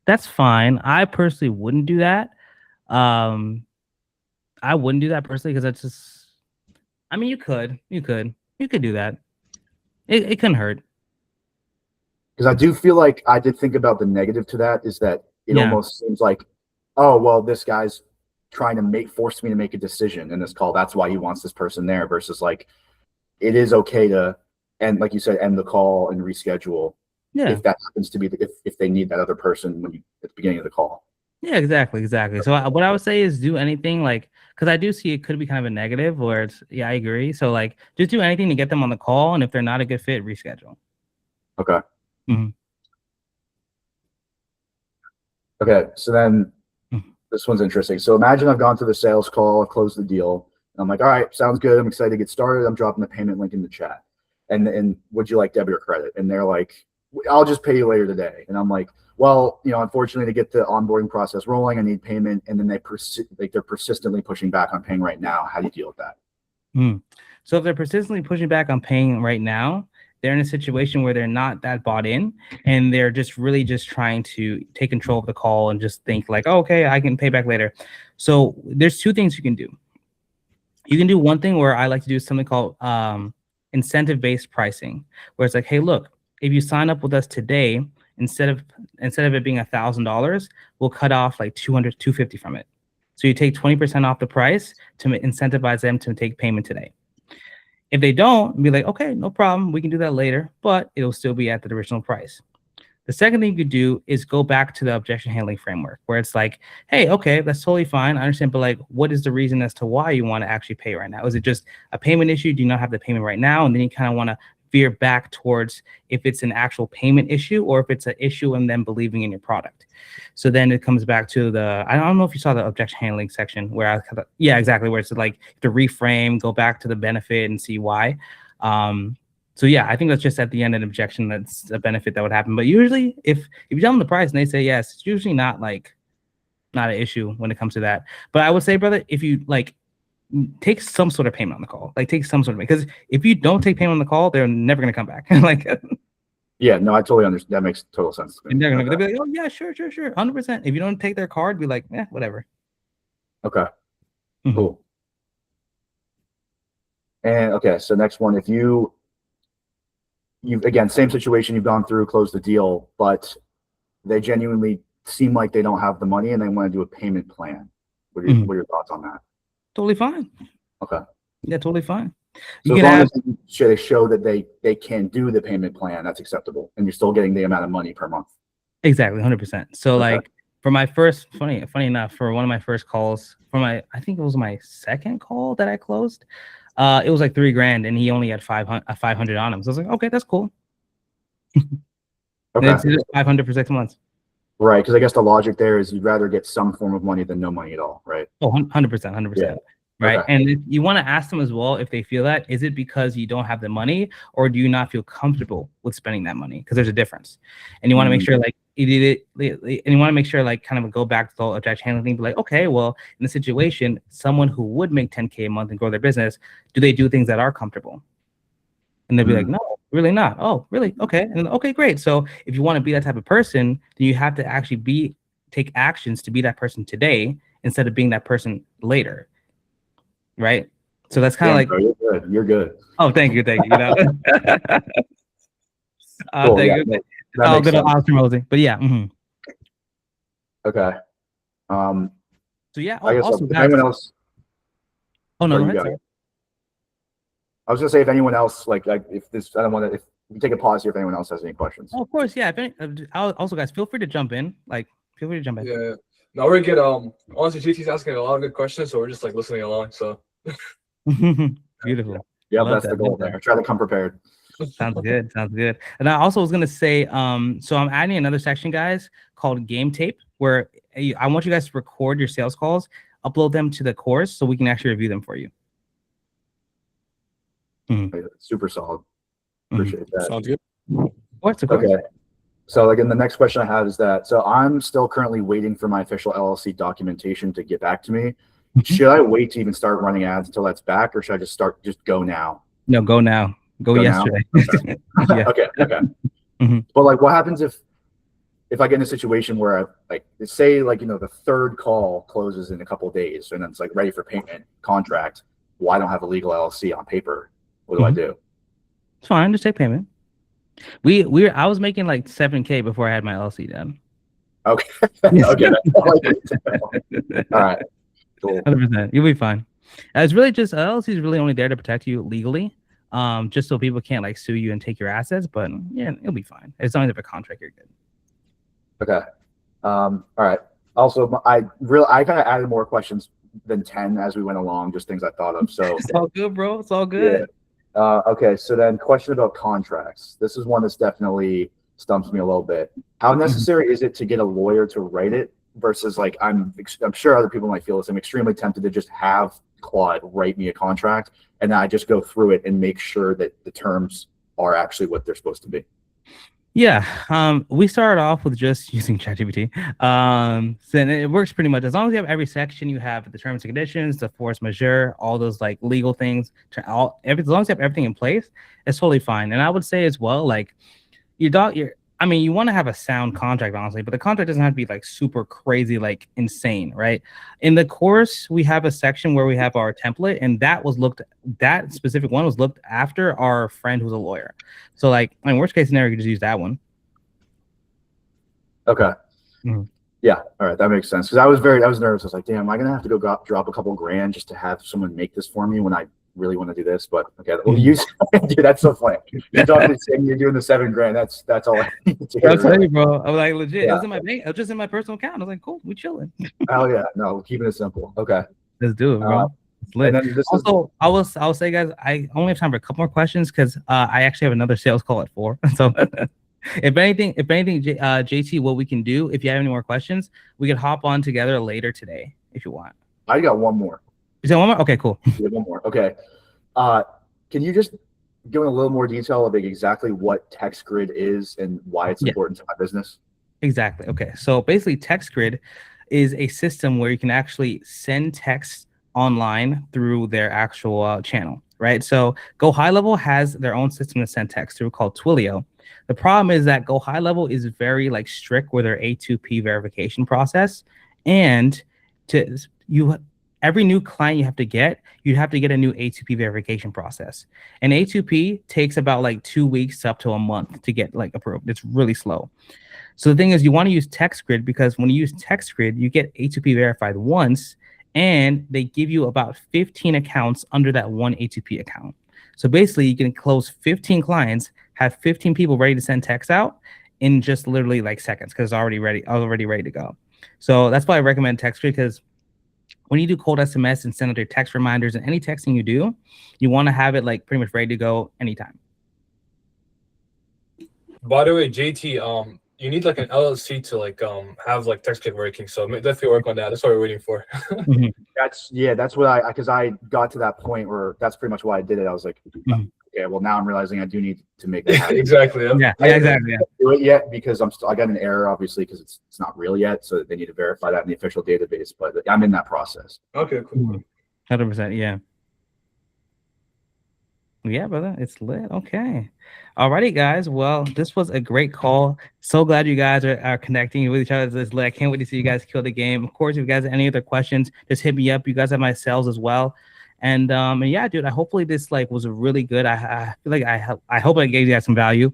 That's fine. I personally wouldn't do that. I wouldn't do that personally because that's just, I mean, you could do that. It couldn't hurt. Because I do feel like I did think about the negative to that is that it almost seems like, oh, well, this guy's trying to force me to make a decision in this call. That's why he wants this person there, versus like, it is okay to, and like you said, end the call and reschedule. Yeah. If that happens to be, if they need that other person at the beginning of the call. Yeah, exactly. So what I would say is do anything, like, because I do see it could be kind of a negative where it's, yeah, I agree. So like, just do anything to get them on the call. And if they're not a good fit, reschedule. Okay. Okay. So then this one's interesting. So imagine I've gone through the sales call, I've closed the deal. And I'm like, all right, sounds good. I'm excited to get started. I'm dropping the payment link in the chat. And would you like debit or credit? And they're like, I'll just pay you later today. And I'm like, well, unfortunately, to get the onboarding process rolling, I need payment. And then they're persistently pushing back on paying right now. How do you deal with that? So if they're persistently pushing back on paying right now, they're in a situation where they're not that bought in and they're just really just trying to take control of the call and just think like, oh, okay, I can pay back later. So there's two things you can do. You can do one thing where I like to do something called incentive-based pricing, where it's like, hey, look, if you sign up with us today, instead of it being $1,000, we'll cut off like 200, 250 from it. So you take 20% off the price to incentivize them to take payment today. If they don't, be like, okay, no problem, we can do that later, but it'll still be at the original price. The second thing you could do is go back to the objection handling framework, where it's like, hey, okay, that's totally fine, I understand, but like, what is the reason as to why you want to actually pay right now? Is it just a payment issue? Do you not have the payment right now? And then you kind of want to veer back towards if it's an actual payment issue or if it's an issue and them believing in your product. So then it comes back to the, I don't know if you saw the objection handling section where I kind of, yeah, exactly, where it's like to reframe, go back to the benefit and see why. So yeah, I think that's just at the end an objection that's a benefit that would happen. But usually if you tell them the price and they say yes, it's usually not an issue when it comes to that. But I would say, brother, if you like take some sort of payment on the call, like take some sort of, because if you don't take payment on the call, they're never going to come back. Like, yeah, no, I totally understand. That makes total sense. And they'll be like, oh yeah, sure, 100%. If you don't take their card, be like, yeah, whatever. Okay, cool. And okay, so next one, if you've again, same situation, you've gone through, closed the deal, but they genuinely seem like they don't have the money and they want to do a payment plan. What are your thoughts on that? Totally fine. Okay. Yeah, totally fine. So as long as they show that they can do the payment plan, that's acceptable, and you're still getting the amount of money per month. Exactly, 100%. So like for my first, funny enough, for one of my first calls, I think it was my second call that I closed, it was like $3,000 and he only had 500 on him. So I was like, okay, that's cool. Okay. It's just 500 for 6 months. Right, because I guess the logic there is you'd rather get some form of money than no money at all, right? Oh, 100%. Yeah. Right. Okay. And if you want to ask them as well, if they feel that, is it because you don't have the money or do you not feel comfortable with spending that money? Because there's a difference. And you want to make sure like kind of go back to the whole objection handling thing, be like, okay, well, in the situation, someone who would make 10K a month and grow their business, do they do things that are comfortable? And they'll be like, no, really not. Oh, really? Okay. And then, okay, great. So if you want to be that type of person, then you have to actually take actions to be that person today instead of being that person later. Right. So that's kind of like, bro, you're good. Oh, thank you. You know, cool, thank you. A bit of optimism, but yeah. Okay. So yeah. I guess Also, if anyone else. Oh no, go ahead. I was gonna say if anyone else if we take a pause here if anyone else has any questions. Oh, of course, yeah. Also, guys, feel free to jump in. Feel free to jump in. Yeah. No, we're good. Honestly, GT's asking a lot of good questions, so we're just like listening along. So beautiful. Yeah, that's the goal there. Try to come prepared. Sounds good. And I also was gonna say, so I'm adding another section, guys, called Game Tape, where I want you guys to record your sales calls, upload them to the course, so we can actually review them for you. Super solid. Appreciate that. Sounds good. What's the question? Okay. So again, the next question I have is that, so I'm still currently waiting for my official LLC documentation to get back to me. Should I wait to even start running ads until that's back, or should I just go now? No, go now. Go yesterday. Now? Okay. Okay. But like, what happens if I get in a situation where say the third call closes in a couple of days and it's like ready for payment contract? Well, I don't have a legal LLC on paper. What do I do? It's fine. Just take payment. I was making like 7K before I had my LLC done. Okay. Okay. All right. Cool. 100%. You'll be fine. It's really just LLC is really only there to protect you legally, just so people can't sue you and take your assets. But yeah, it'll be fine as long as you have a contract. You're good. Okay. All right. Also, I kind of added more questions than 10 as we went along, just things I thought of. So it's all good, bro. It's all good. Yeah. Okay, so then question about contracts. This is one that's definitely stumps me a little bit. How necessary is it to get a lawyer to write it versus I'm sure other people might feel this. I'm extremely tempted to just have Claude write me a contract and then I just go through it and make sure that the terms are actually what they're supposed to be. Yeah, we started off with just using ChatGPT. So it works pretty much as long as you have every section. You have the terms and conditions, the force majeure, all those legal things. As long as you have everything in place, it's totally fine. And I would say as well, I I mean, you want to have a sound contract, honestly, but the contract doesn't have to be like super crazy, like insane, right? In the course, we have a section where we have our template, and that specific one was looked after our friend who's a lawyer. So, like, in worst case scenario, you could just use that one. Okay. Yeah. All right. That makes sense. Because I was nervous. I was like, damn, am I gonna have to go drop a couple grand just to have someone make this for me when I really want to do this? But okay, well, dude, that's so funny. You're talking saying you're doing the $7,000. That's all I need to hear. I'll tell you, bro. I was like, legit. It was in my bank. It was just in my personal account. I was like, cool, we chilling. Oh yeah, no, keeping it simple. Okay, let's do it, bro. It's lit. Also, I'll say, guys, I only have time for a couple more questions because I actually have another sales call at 4. So. If anything, JT, what we can do, if you have any more questions, we can hop on together later today if you want. I got one more. Is there one more? Okay, cool. Yeah, one more. Okay. Can you just go in a little more detail of exactly what TextGrid is and why it's important to my business? Exactly. Okay. So basically, TextGrid is a system where you can actually send text online through their actual channel, right? So Go High Level has their own system to send text through called Twilio. The problem is that Go High Level is very like strict with their A2P verification process, and every new client you have to get a new A2P verification process. And A2P takes about like 2 weeks up to a month to get like approved. It's really slow. So the thing is, you want to use TextGrid because when you use TextGrid, you get A2P verified once, and they give you about 15 accounts under that one A2P account. So basically, you can close 15 clients, have 15 people ready to send text out in just literally like seconds because it's already ready to go. So that's why I recommend TextGrid, because when you do cold SMS and send out your text reminders and any texting you do, you want to have it like pretty much ready to go anytime. By the way, JT, you need like an LLC to like have like TextGrid working. So definitely work on that. That's what we're waiting for. That's what because I got to that point where that's pretty much why I did it. I was like, okay, well now I'm realizing I do need to make that happen. Exactly. Yeah, exactly. Yeah. Do it yet because I got an error obviously because it's not real yet, so they need to verify that in the official database. But I'm in that process. Okay, cool. 100%. Yeah. Yeah, brother, it's lit. Okay. Alrighty, guys. Well, this was a great call. So glad you guys are connecting with each other. This lit. I can't wait to see you guys kill the game. Of course, if you guys have any other questions, just hit me up. You guys have my cells as well. And yeah, dude, hopefully this like was a really good. I feel like I hope I gave you guys some value.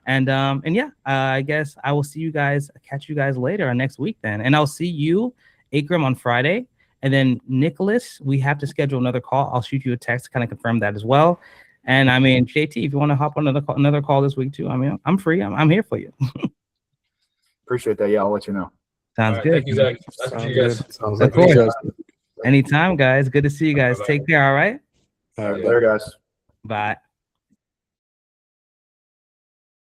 And yeah, I guess I will catch you guys later or next week then. And I'll see you, Akram, on Friday. And then Nicholas, we have to schedule another call. I'll shoot you a text to kind of confirm that as well. And I mean, JT, if you want to hop on another call this week too, I mean, I'm free. I'm here for you. Appreciate that. Yeah, I'll let you know. Sounds good. Thank you, Zach. That's you guys. Sounds like anytime, guys. Good to see you guys. Take care. All right. All right, later, guys. Bye.